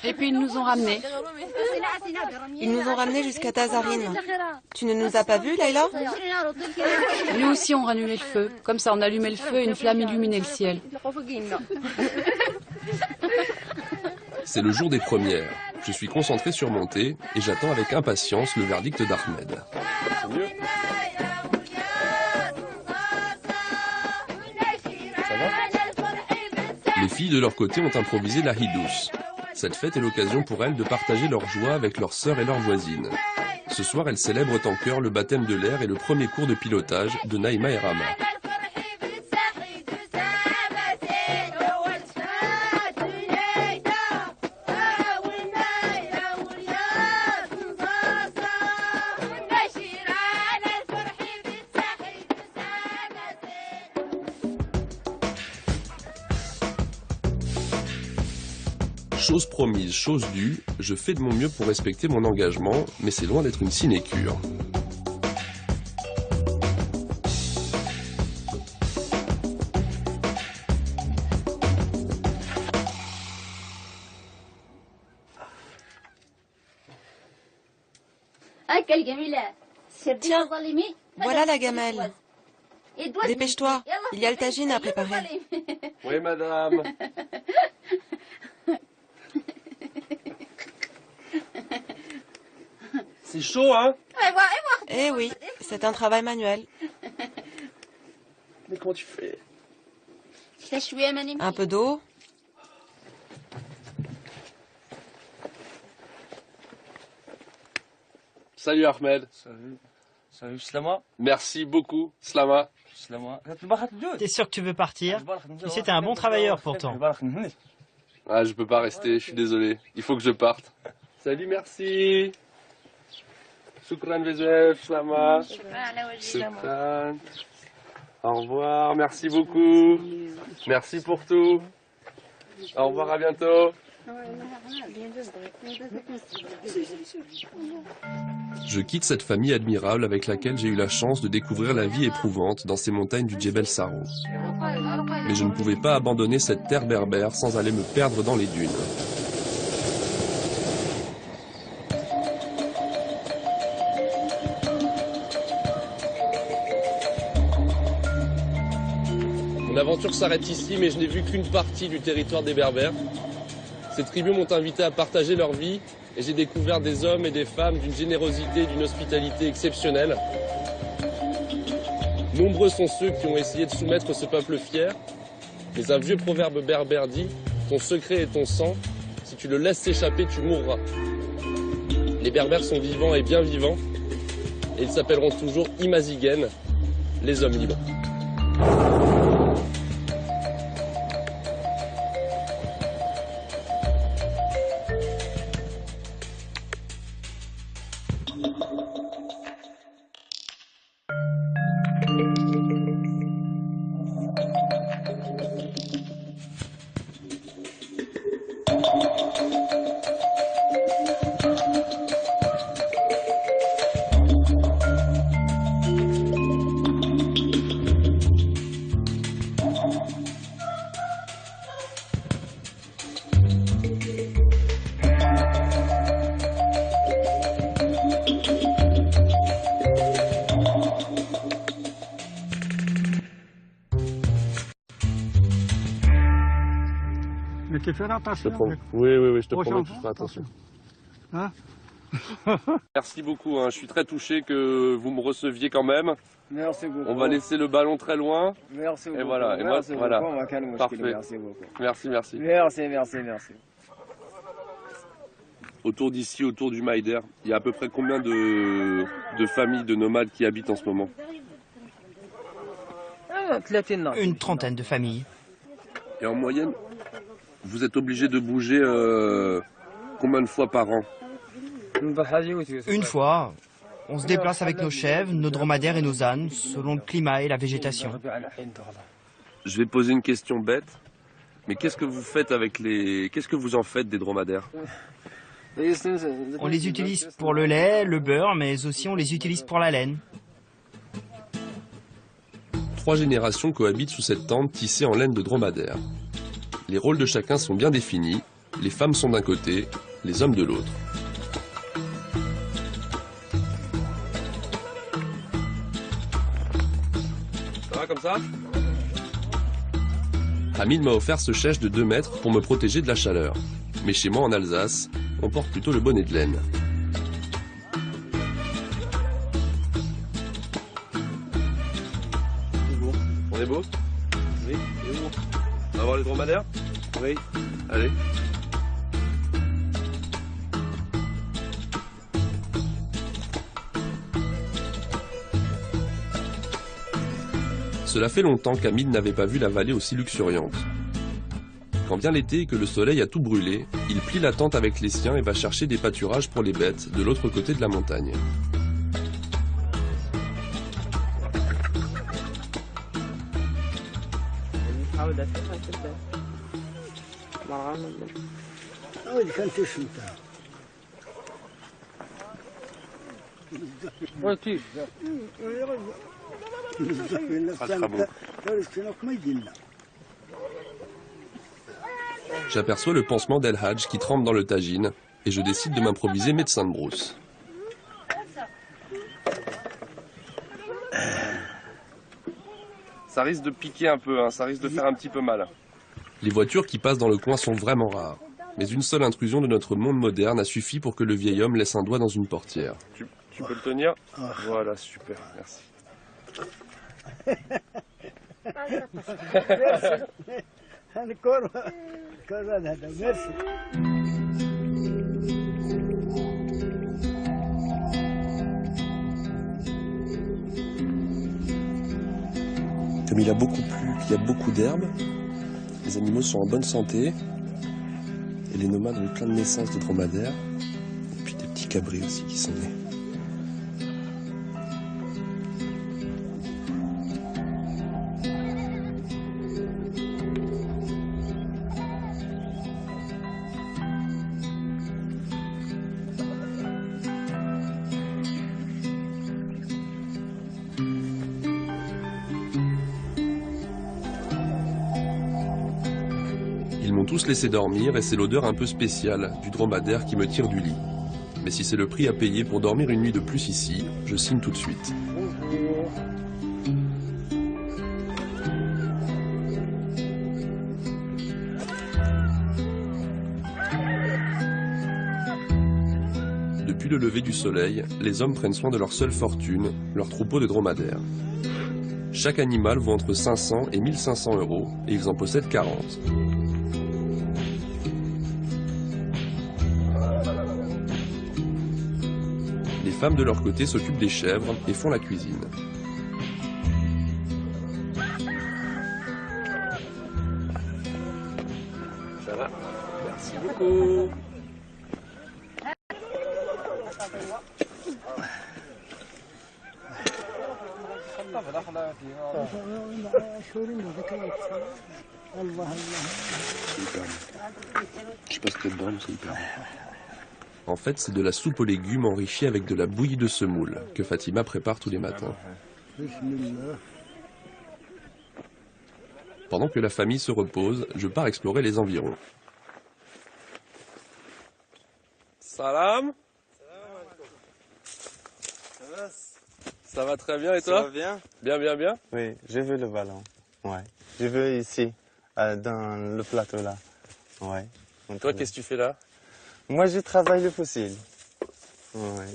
Et puis ils nous ont ramenés. Ils nous ont ramenés jusqu'à Tazarine. Tu ne nous as pas vus, Layla? Nous aussi on rallumait le feu. Comme ça on allumait le feu et une flamme illuminait le ciel. C'est le jour des premières. Je suis concentré sur mon thé et j'attends avec impatience le verdict d'Ahmed. C'est mieux. Ça va? Les filles de leur côté ont improvisé la hidous. Cette fête est l'occasion pour elles de partager leur joie avec leurs sœurs et leurs voisines. Ce soir, elles célèbrent en chœur le baptême de l'air et le premier cours de pilotage de Naïma et Rama. Chose promise, chose due, je fais de mon mieux pour respecter mon engagement, mais c'est loin d'être une sinécure. Tiens, voilà la gamelle. Dépêche-toi, il y a le tagine à préparer. Oui, madame. C'est chaud, hein? Eh oui, c'est un travail manuel. Mais comment tu fais? Un peu d'eau. Salut Ahmed. Salut. Salut Slama. Merci beaucoup, Slama. T'es sûr que tu veux partir? Tu sais, t'es un bon travailleur pourtant. Ah, je peux pas rester, je suis désolé. Il faut que je parte. Salut, merci. Shukran Bezef, Slama. Shukran. Au revoir, merci beaucoup. Merci pour tout. Au revoir, à bientôt. Je quitte cette famille admirable avec laquelle j'ai eu la chance de découvrir la vie éprouvante dans ces montagnes du Djebel Saro. Mais je ne pouvais pas abandonner cette terre berbère sans aller me perdre dans les dunes. Mon aventure s'arrête ici, mais je n'ai vu qu'une partie du territoire des Berbères. Ces tribus m'ont invité à partager leur vie et j'ai découvert des hommes et des femmes d'une générosité, d'une hospitalité exceptionnelle. Nombreux sont ceux qui ont essayé de soumettre ce peuple fier, mais un vieux proverbe berbère dit « Ton secret est ton sang, si tu le laisses s'échapper, tu mourras ». Les Berbères sont vivants et bien vivants, et ils s'appelleront toujours Imazigen, les hommes libres. Mais tu feras attention. Oui, je te promets que je ferai attention. Hein? Merci beaucoup, hein. Je suis très touché que vous me receviez quand même. Merci beaucoup. On va laisser le ballon très loin. Merci beaucoup. Et voilà, et merci moi, voilà. beaucoup. Parfait. Merci beaucoup. Merci. Merci. Autour d'ici, autour du Maïder, il y a à peu près combien de familles de nomades qui habitent en ce moment? Une trentaine de familles. Et en moyenne, vous êtes obligé de bouger combien de fois par an? Une fois, on se déplace avec nos chèvres, nos dromadaires et nos ânes, selon le climat et la végétation. Je vais poser une question bête, mais qu'est-ce que vous faites avec qu'est-ce que vous en faites des dromadaires? On les utilise pour le lait, le beurre, mais aussi on les utilise pour la laine. 3 générations cohabitent sous cette tente tissée en laine de dromadaire. Les rôles de chacun sont bien définis, les femmes sont d'un côté, les hommes de l'autre. Ça va comme ça? Hamid m'a offert ce chèche de 2 mètres pour me protéger de la chaleur. Mais chez moi en Alsace, on porte plutôt le bonnet de laine. On est beau? Oui. On va voir les dromadaires? Oui. Allez. Cela fait longtemps qu'Hamid n'avait pas vu la vallée aussi luxuriante. Quand vient l'été et que le soleil a tout brûlé, il plie la tente avec les siens et va chercher des pâturages pour les bêtes de l'autre côté de la montagne. J'aperçois le pansement d'El Hadj qui trempe dans le tagine et je décide de m'improviser médecin de brousse. Ça risque de piquer un peu, hein, ça risque de faire un petit peu mal. Les voitures qui passent dans le coin sont vraiment rares. Mais une seule intrusion de notre monde moderne a suffi pour que le vieil homme laisse un doigt dans une portière. Tu peux le tenir? Voilà, super, merci. Comme il a beaucoup plu, qu'il y a beaucoup d'herbes, les animaux sont en bonne santé et les nomades ont eu plein de naissances de dromadaires et puis des petits cabrits aussi qui sont nés. Ils m'ont tous laissé dormir et c'est l'odeur un peu spéciale du dromadaire qui me tire du lit. Mais si c'est le prix à payer pour dormir une nuit de plus ici, je signe tout de suite. le lever du soleil, les hommes prennent soin de leur seule fortune, leur troupeau de dromadaires. Chaque animal vaut entre 500 et 1500 euros et ils en possèdent 40. Les femmes de leur côté s'occupent des chèvres et font la cuisine. Ça va? Merci beaucoup. Je sais pas ce qu'il y a dedans, mais c'est hyper bon. En fait, c'est de la soupe aux légumes enrichie avec de la bouillie de semoule que Fatima prépare tous les matins. Pendant que la famille se repose, je pars explorer les environs. Salam. Ça va très bien et toi? Ça va bien? Bien, bien, bien. Oui, j'ai vu le ballon. Ouais. Je veux ici, dans le plateau là. Ouais. Toi, qu'est-ce que tu fais là? Moi, je travaille le fossile. Ouais.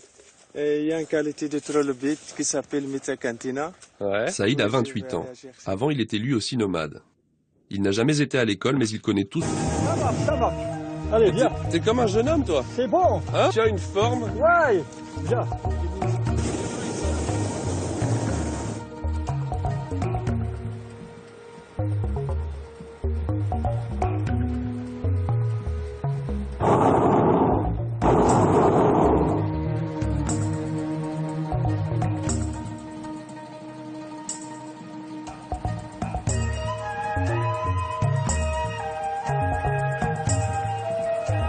Et il y a une qualité de trolobite qui s'appelle Metacantina. Ouais. Saïd a 28 ans. Avant, il était lui aussi nomade. Il n'a jamais été à l'école, mais il connaît tout. Ça va, ça va. Allez, viens. T'es comme un jeune homme, toi. C'est bon. Hein? Tu as une forme. Ouais, viens.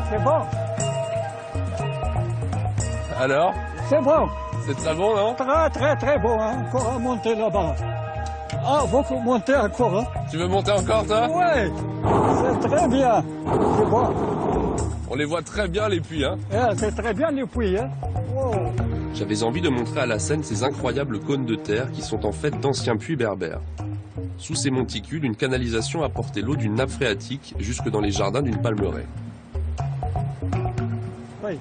C'est bon. Alors? C'est bon. C'est très bon, non? Très, très, très bon. Hein. Encore à monter là-bas. Ah, faut monter encore. Hein. Tu veux monter encore, toi? Ouais. C'est très bien. C'est bon. On les voit très bien, les puits, hein? C'est très bien les puits. Hein. Oh. J'avais envie de montrer à la scène ces incroyables cônes de terre qui sont en fait d'anciens puits berbères. Sous ces monticules, une canalisation apportait l'eau d'une nappe phréatique jusque dans les jardins d'une palmeraie. Oui.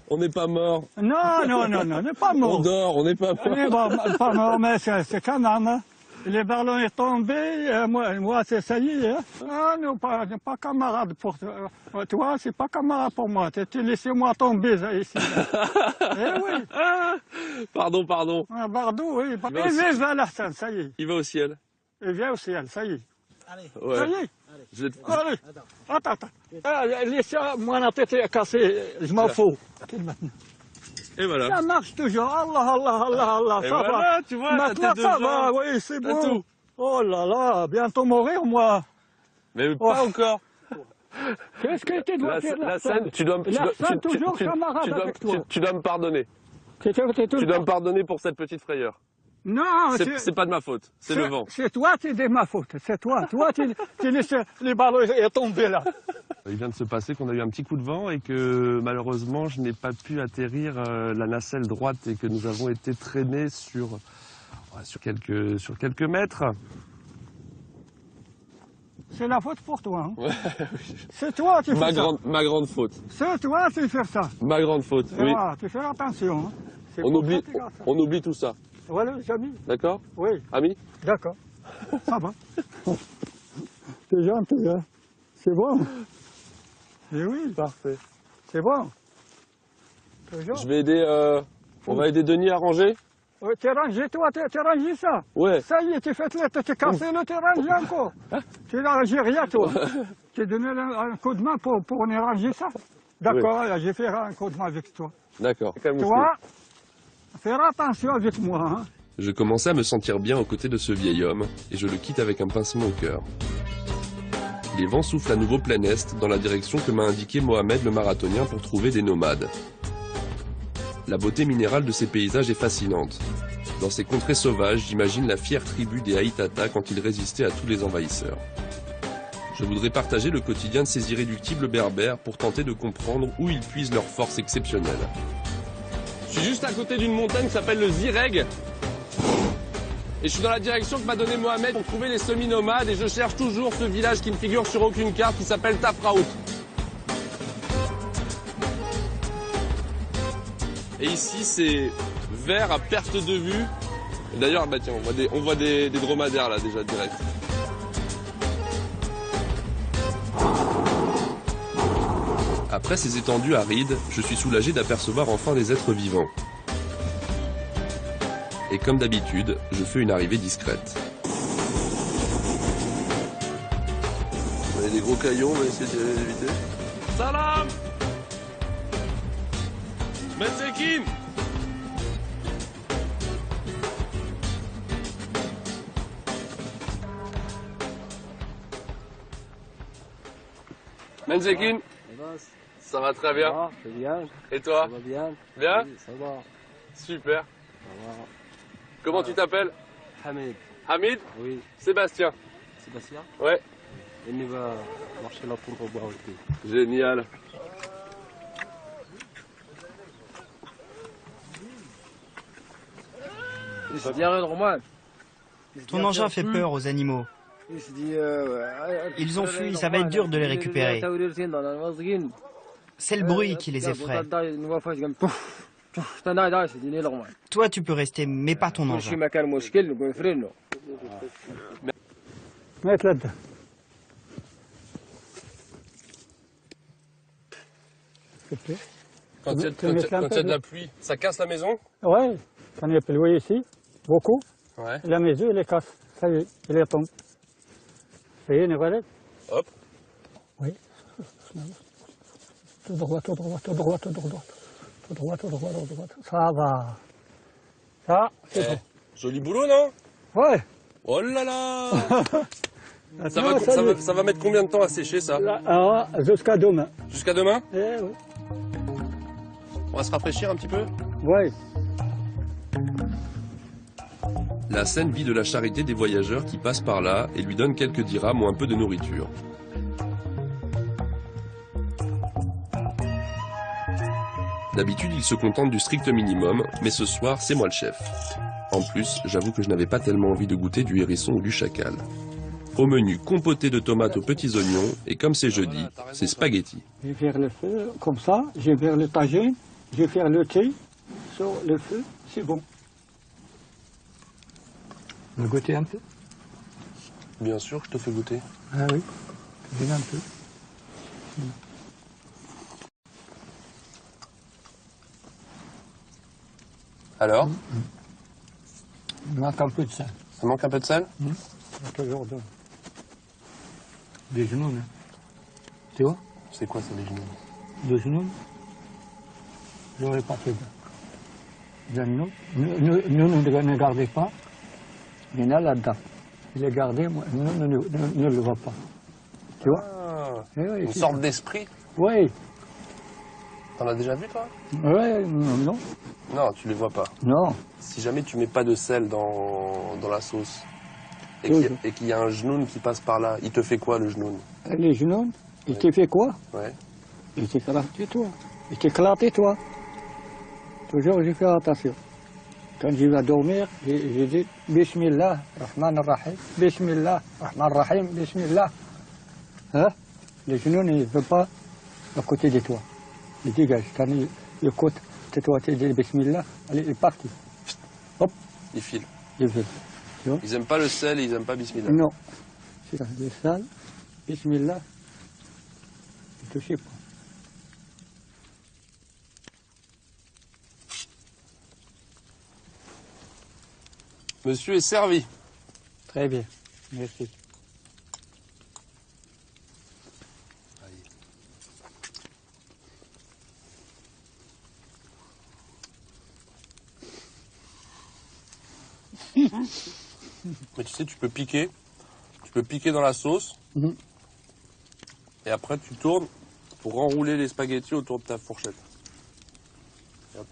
On n'est pas mort. Non, non, non, non, on n'est pas mort. On dort, on n'est pas On n'est mort. pas mort, mais c'est quand même. Hein. Les ballons sont tombés, moi c'est ça y est. Hein. Ah, non, pas camarade pour toi. Toi, c'est pas camarade pour moi. Tu laissé-moi tomber ça, ici. Eh oui. Pardon, pardon. Ah, pardon, oui. Il va Il vient la scène, ça y est. Il va au ciel. Il vient au ciel, ça y est. Allez. Ouais. Ça y est. Je vais te- Allez. Attends. Ah, laisse-moi la tête est cassée, je m'en fous. Et voilà. Ça marche toujours. Allah, Et ça voilà, va. tu vois, la Maintenant, tête de ça Jean. va, oui, c'est T'as bon. tout. Oh là là, bientôt mourir, moi. Mais pas encore. Qu'est-ce que tu dois faire, La scène, tu dois toujours camarade avec toi. tu dois me pardonner. Tu dois me pardonner pour cette petite frayeur. Non, C'est pas de ma faute, c'est le vent. C'est toi, c'est de ma faute. C'est toi. Toi, tu laisses les ballons tomber là. Il vient de se passer qu'on a eu un petit coup de vent et que malheureusement je n'ai pas pu atterrir la nacelle droite et que nous avons été traînés sur quelques mètres. C'est la faute pour toi. Hein. Ouais. C'est toi qui fais ça. Ma grande faute. C'est toi qui fais ça. Ma grande faute, oui. Voilà, tu fais attention. Hein. On oublie tout ça. Voilà, les amis. D'accord? Oui. Ami? D'accord. Ça va. C'est gentil, hein. C'est bon. Eh oui. Parfait. C'est bon. Toujours. Je vais aider, on va aider Denis à ranger? Oui, t'es rangé, toi, t'es rangé ça. Ouais. Ça y est, t'es fait là, t'es cassé là, t'es rangé encore. Tu n'as rangé rien, toi. Tu donné un coup de main pour on ranger ça. D'accord, j'ai fait un coup de main avec toi. D'accord. Toi, faire attention avec moi. Hein. Je commençais à me sentir bien aux côtés de ce vieil homme et je le quitte avec un pincement au cœur. Les vents soufflent à nouveau plein est dans la direction que m'a indiqué Mohamed le marathonien pour trouver des nomades. La beauté minérale de ces paysages est fascinante. Dans ces contrées sauvages, j'imagine la fière tribu des Aïtata quand ils résistaient à tous les envahisseurs. Je voudrais partager le quotidien de ces irréductibles berbères pour tenter de comprendre où ils puisent leur force exceptionnelle. Je suis juste à côté d'une montagne qui s'appelle le Zireg. Et je suis dans la direction que m'a donné Mohamed pour trouver les semi-nomades. Et je cherche toujours ce village qui ne figure sur aucune carte qui s'appelle Tafraout. Et ici, c'est vert à perte de vue. D'ailleurs, bah tiens, on voit des dromadaires là déjà direct. Après ces étendues arides, je suis soulagé d'apercevoir enfin des êtres vivants. Et comme d'habitude, je fais une arrivée discrète. Il y a des gros cailloux, on va essayer d'éviter. Salam! Metzekin! Menzekin, ça va très bien. Ça va bien. Et toi? Ça va bien. Bien? Oui, ça va. Super. Ça va. Comment tu t'appelles? Hamid. Hamid? Oui. Sébastien. Sébastien? Ouais. Et on va marcher là pour boire aussi. Génial. Ton engin fait peur aux animaux. Ils ont fui, ça va être dur de les récupérer. C'est le bruit qui les effraie. Toi, tu peux rester, mais pas ton engin. Mettre là-dedans. Quand il y a de la pluie, ça casse la maison? Ouais, quand il y a plu ici, beaucoup. Ouais. La maison, elle est casse. Ça y est, elle est tombée. Ça y est, elle est. Hop. Oui. Tout droit, tout droit, tout droit, tout droit. Tout droit, tout droit, tout droit. Ça va. Ça, c'est bon. Joli boulot, non? Ouais. Oh là là. Ça va mettre combien de temps à sécher, ça? Jusqu'à demain. Jusqu'à demain? Eh oui. On va se rafraîchir un petit peu? Oui. La Seine vit de la charité des voyageurs qui passent par là et lui donnent quelques dirhams ou un peu de nourriture. D'habitude, il se contente du strict minimum, mais ce soir, c'est moi le chef. En plus, j'avoue que je n'avais pas tellement envie de goûter du hérisson ou du chacal. Au menu, compoté de tomates aux petits oignons, et comme c'est jeudi, c'est spaghetti. Je vais faire le feu comme ça, je vais faire le tagine, je vais faire le thé sur le feu, c'est bon. Vous me goûtez un peu? Bien sûr, je te fais goûter. Ah oui, viens un peu. Alors? Il manque un peu de sel. Ça manque un peu de sel? Il y a toujours des genoux, là. Tu vois? C'est quoi ça, des genoux? Des genoux? Je n'aurais pas fait de genoux. Ne gardez pas. Il y en a là-dedans. Il est gardé, moi, ne le voit pas. Tu vois? Oui, une sorte d'esprit? Oui. T'en as déjà vu, toi? Oui, non. Non, tu les vois pas. Non. Si jamais tu mets pas de sel dans la sauce et qu'il y a un genoune qui passe par là, il te fait quoi, le genoune? Les genoux, il te fait quoi? Ouais. Il t'éclate, toi. Il t'éclate, toi. Toujours, je fais attention. Quand je vais dormir, je dis Bismillah, Rahman Rahim, Bismillah, Rahman Rahim, Bismillah. Hein? Les genoux ne veulent pas à côté de toi. Ils dégagent. Quand ils côte de toi, tu dis Bismillah, allez, il est parti. Hop. Il file. Il file. Tu vois? Ils aiment pas le sel et ils aiment pas Bismillah. Non. C'est le sel, Bismillah, ne touchez pas. Monsieur est servi. Très bien, merci. Mais tu sais, tu peux piquer dans la sauce, et après tu tournes pour enrouler les spaghettis autour de ta fourchette. Et hop.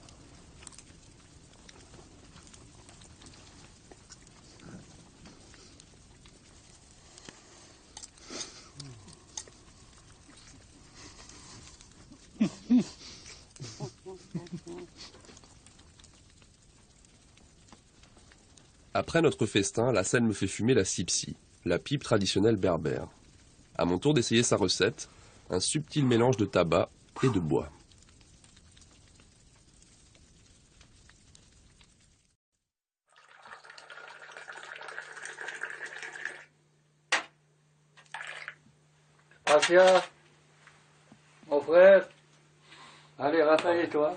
Après notre festin, la scène me fait fumer la sipsi, la pipe traditionnelle berbère. À mon tour d'essayer sa recette, un subtil mélange de tabac et de bois. Asia, mon frère, allez, rafraîchis-toi.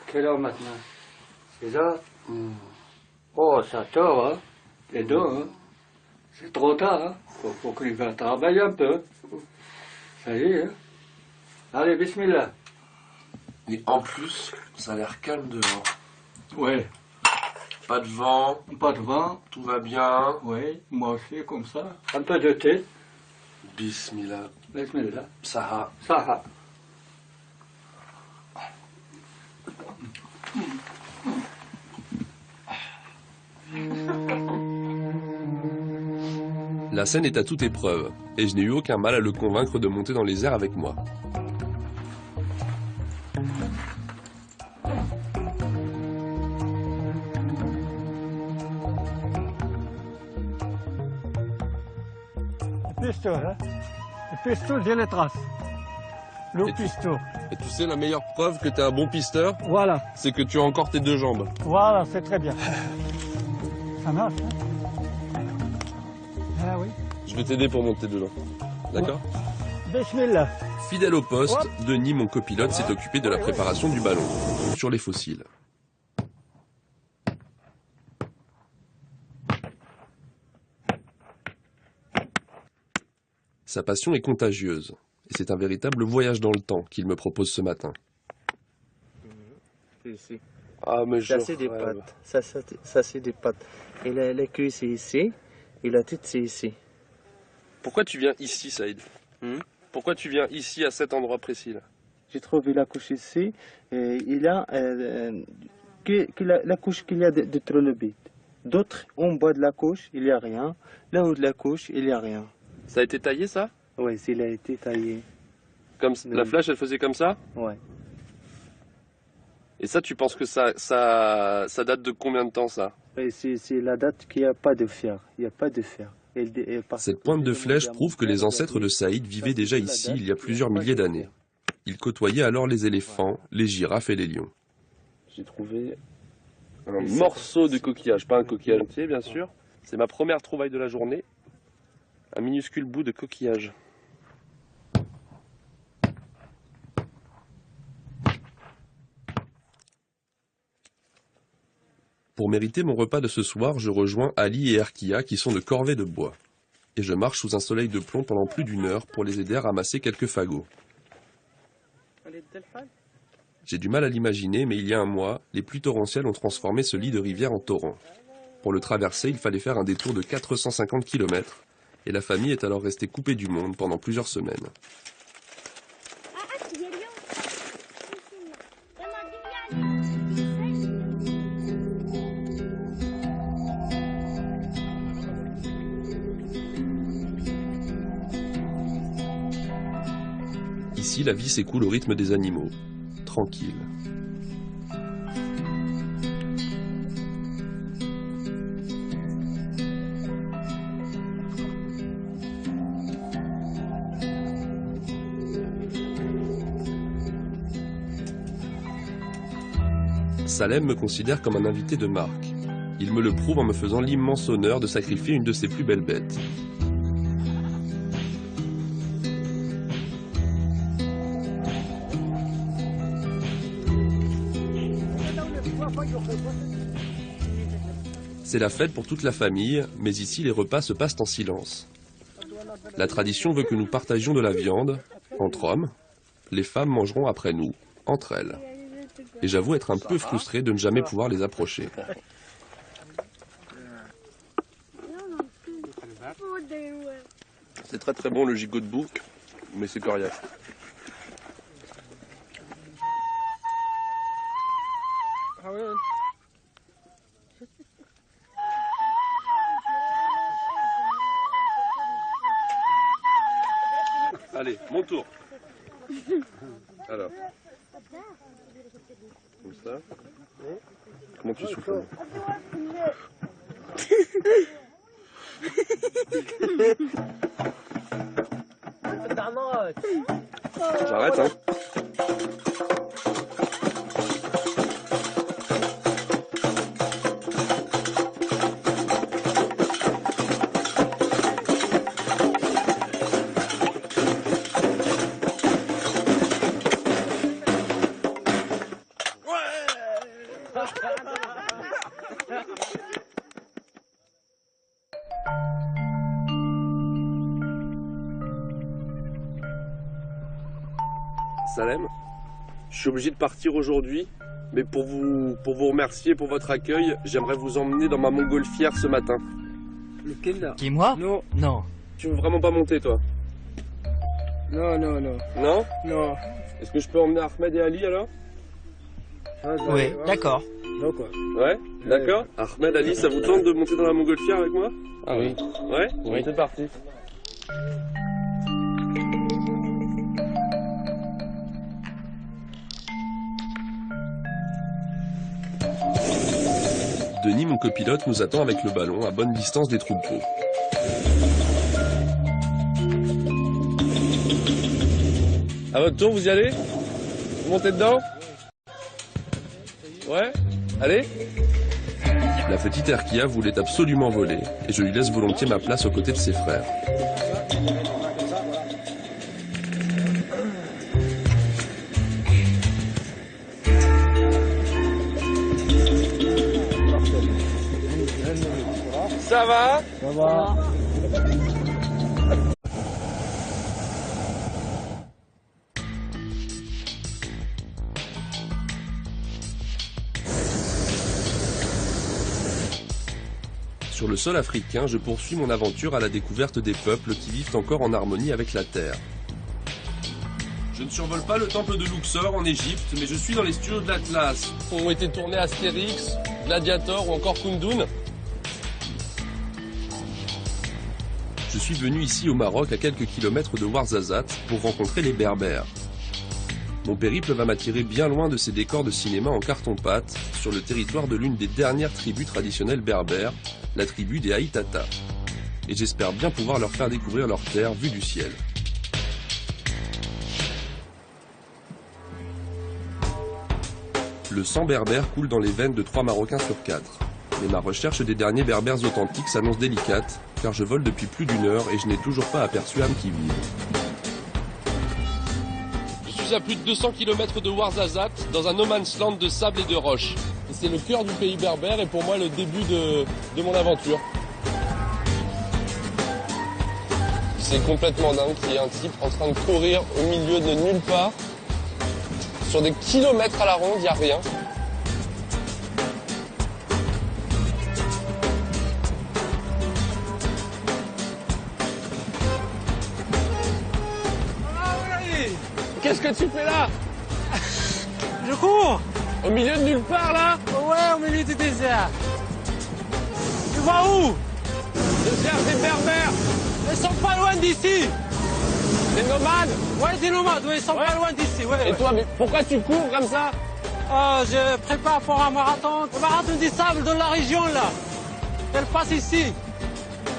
Quelle heure maintenant? 6 heures? Oh, ça tord, hein? T'es dors, hein? C'est trop tard, hein? Faut qu'il va travailler un peu. Ça y est, hein? Allez, bismillah. Et en plus, ça a l'air calme dehors. Ouais. Pas de vent. Pas de vent. Tout va bien. Oui, moi aussi, comme ça. Un peu de thé. Bismillah. Bismillah. Saha. Saha. La scène est à toute épreuve, et je n'ai eu aucun mal à le convaincre de monter dans les airs avec moi. Le pisto, hein? Le pisto, j'ai les traces. Le pisto. Et tu sais, la meilleure preuve que tu es un bon pisteur, voilà, c'est que tu as encore tes deux jambes. Voilà, c'est très bien. Ça marche, hein? Ah oui. Je vais t'aider pour monter dedans. D'accord? Bismillah. Fidèle au poste, Denis, mon copilote, s'est occupé de la préparation du ballon, sur les fossiles. Sa passion est contagieuse, et c'est un véritable voyage dans le temps qu'il me propose ce matin. Ici. Ah, mais ça, c'est des pâtes. Ça, c'est des pâtes. Et la queue, c'est ici. Et la tête, c'est ici. Pourquoi tu viens ici, Saïd? Pourquoi tu viens ici, à cet endroit précis là? J'ai trouvé la couche ici. Et il y a la couche qu'il y a de trilobite. D'autres, en bas de la couche, il n'y a rien. Là haut de la couche, il n'y a rien. Ça a été taillé, ça? Oui, il a été taillé. Comme la flèche, elle faisait comme ça? Ouais. Et ça, tu penses que ça date de combien de temps, ça? C'est la date qu'il n'y a pas de fer. Il n'y a pas de fer. Cette pointe de flèche prouve que les ancêtres de Saïd vivaient déjà ici il y a plusieurs milliers d'années. Ils côtoyaient alors les éléphants, les girafes et les lions. J'ai trouvé un morceau de coquillage, pas un coquillage entier, bien sûr. C'est ma première trouvaille de la journée. Un minuscule bout de coquillage. Pour mériter mon repas de ce soir, je rejoins Ali et Erkia qui sont de corvée de bois. Et je marche sous un soleil de plomb pendant plus d'1 heure pour les aider à ramasser quelques fagots. J'ai du mal à l'imaginer, mais il y a un mois, les pluies torrentielles ont transformé ce lit de rivière en torrent. Pour le traverser, il fallait faire un détour de 450 km, et la famille est alors restée coupée du monde pendant plusieurs semaines. Ici, la vie s'écoule au rythme des animaux, tranquille. Salem me considère comme un invité de marque. Il me le prouve en me faisant l'immense honneur de sacrifier une de ses plus belles bêtes. C'est la fête pour toute la famille, mais ici les repas se passent en silence. La tradition veut que nous partagions de la viande, entre hommes. Les femmes mangeront après nous, entre elles. Et j'avoue être un peu frustré de ne jamais pouvoir les approcher. C'est très très bon le gigot de bouc, mais c'est coriace. Allez, mon tour. Alors. Comme ça. Comment tu souffles? J'arrête, hein. Salem, je suis obligé de partir aujourd'hui, mais pour vous remercier pour votre accueil, j'aimerais vous emmener dans ma montgolfière ce matin. Lequel là? Qui, moi? Non. Non. Tu veux vraiment pas monter, toi? Non, non, non. Non? Non. Est-ce que je peux emmener Ahmed et Ali alors? Oui, d'accord. D'accord. Ouais, d'accord. Ahmed, Ali, ça vous tente de monter dans la montgolfière avec moi? Ah oui. Ouais? Oui. C'est parti. Denis, mon copilote, nous attend avec le ballon à bonne distance des troupeaux. À votre tour, vous y allez? Vous montez dedans? Ouais? Allez? La petite Erkia voulait absolument voler, et je lui laisse volontiers ma place aux côtés de ses frères. Ça va? Ça va. Sur le sol africain, je poursuis mon aventure à la découverte des peuples qui vivent encore en harmonie avec la terre. Je ne survole pas le temple de Luxor en Égypte, mais je suis dans les studios de l'Atlas, où ont été tournés Astérix, Gladiator ou encore Kundun. Je suis venu ici au Maroc à quelques kilomètres de Ouarzazate pour rencontrer les Berbères. Mon périple va m'attirer bien loin de ces décors de cinéma en carton-pâte, sur le territoire de l'une des dernières tribus traditionnelles berbères, la tribu des Aïtata. Et j'espère bien pouvoir leur faire découvrir leur terre vue du ciel. Le sang berbère coule dans les veines de 3 Marocains sur 4. Mais ma recherche des derniers berbères authentiques s'annonce délicate, car je vole depuis plus d'1 heure et je n'ai toujours pas aperçu âme qui vive. Je suis à plus de 200 km de Ouarzazate, dans un no man's land de sable et de roches. C'est le cœur du pays berbère et pour moi le début de mon aventure. C'est complètement dingue qu'il y ait un type en train de courir au milieu de nulle part. Sur des kilomètres à la ronde, il n'y a rien. Qu'est-ce que tu fais là? Je cours. Au milieu de nulle part là? Ouais, au milieu du désert. Tu vas où? Je cherche des berbères. Ils sont pas loin d'ici. Des nomades? Ouais, des nomades, ouais, ils sont pas loin d'ici. Ouais, et toi, mais pourquoi tu cours comme ça? Je prépare pour un marathon. Le marathon des sables de la région là. Elle passe ici.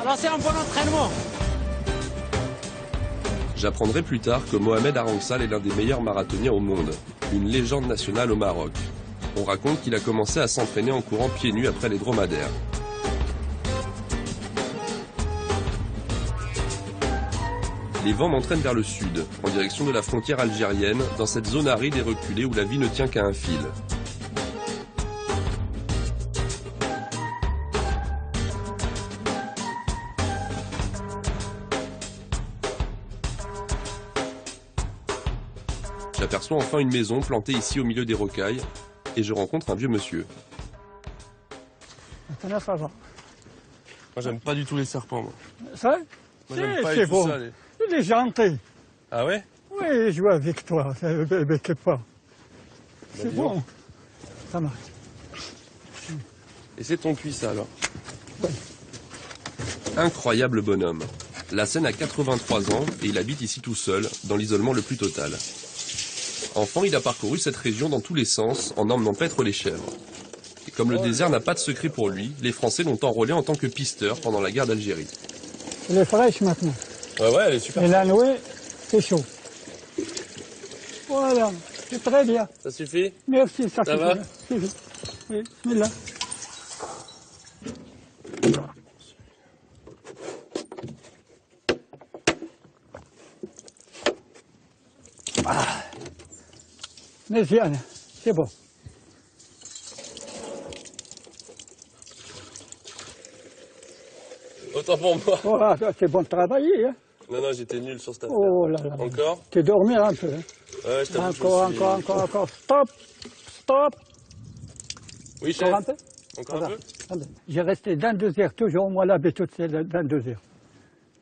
Alors c'est un bon entraînement. J'apprendrai plus tard que Mohamed Aransal est l'un des meilleurs marathoniens au monde, une légende nationale au Maroc. On raconte qu'il a commencé à s'entraîner en courant pieds nus après les dromadaires. Les vents m'entraînent vers le sud, en direction de la frontière algérienne, dans cette zone aride et reculée où la vie ne tient qu'à un fil. J'aperçois enfin une maison plantée ici au milieu des rocailles, et je rencontre un vieux monsieur. Maintenant, ça va. Moi, j'aime pas du tout les serpents. Moi. Ça? C'est bon. Ça, Il est gentil. Ah ouais? Oui, je joue avec toi, avec pas. C'est bon. Bon. Ça marche. Et c'est ton puits, ça, alors? Oui. Incroyable bonhomme. La Seine a 83 ans et il habite ici tout seul, dans l'isolement le plus total. Enfant, il a parcouru cette région dans tous les sens en emmenant paître les chèvres. Comme le désert n'a pas de secret pour lui, les Français l'ont enrôlé en tant que pisteur pendant la guerre d'Algérie. Elle est fraîche maintenant. Ouais, elle est super. Et la nouée, c'est chaud. Voilà, c'est très bien. Ça suffit? Merci, ça suffit. Va? Suffit. Oui, bismillah. Méziane, c'est bon. Autant pour moi. Voilà, c'est bon de travailler. Hein. Non, j'étais nul sur cette affaire. Oh là là. Encore? Tu dormir un peu. Hein. Ouais, je t'avoue. Encore. Stop. Oui, chef. Encore un peu? Encore un peu? J'ai resté dans 2 heures, toujours moi l'habitude, c'est dans 2 heures.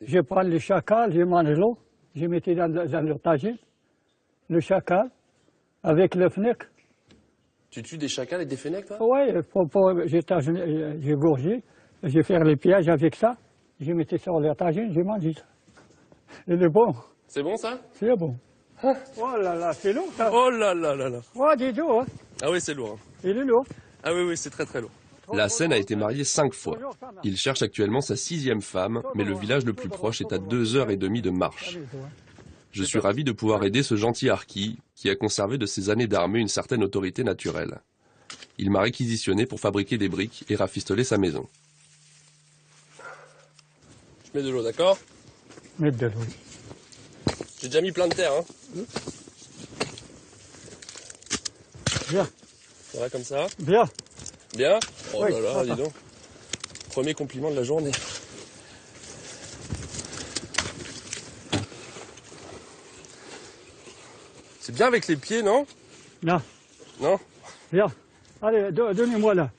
Je prends le chacal, je mange l'eau, je mettais dans le tagine, le chacal, avec le fennec. Tu tues des chacals avec des fennecs, toi? Oui, j'ai gorgé, j'ai fait les pièges avec ça, je mettais sur le tagine, j'ai mangé ça. Il est bon. C'est bon, ça? C'est bon. Oh là là, c'est lourd, ça. Oh là là là là. Oh, dis donc, hein. Ah oui, c'est lourd. Hein. Il est lourd. Ah oui, c'est très très lourd. La Seine a été marié 5 fois. Il cherche actuellement sa 6e femme, mais le village le plus proche est à 2h30 de marche. Je suis ravi de pouvoir aider ce gentil harki qui a conservé de ses années d'armée une certaine autorité naturelle. Il m'a réquisitionné pour fabriquer des briques et rafistoler sa maison. Je mets de l'eau, d'accord? Mets de l'eau. J'ai déjà mis plein de terre, hein. Bien. Ça va comme ça? Bien. Bien? Oh oui, là là, dis donc. Premier compliment de la journée. C'est bien avec les pieds, non? Non. Non? Bien. Allez, donnez-moi là.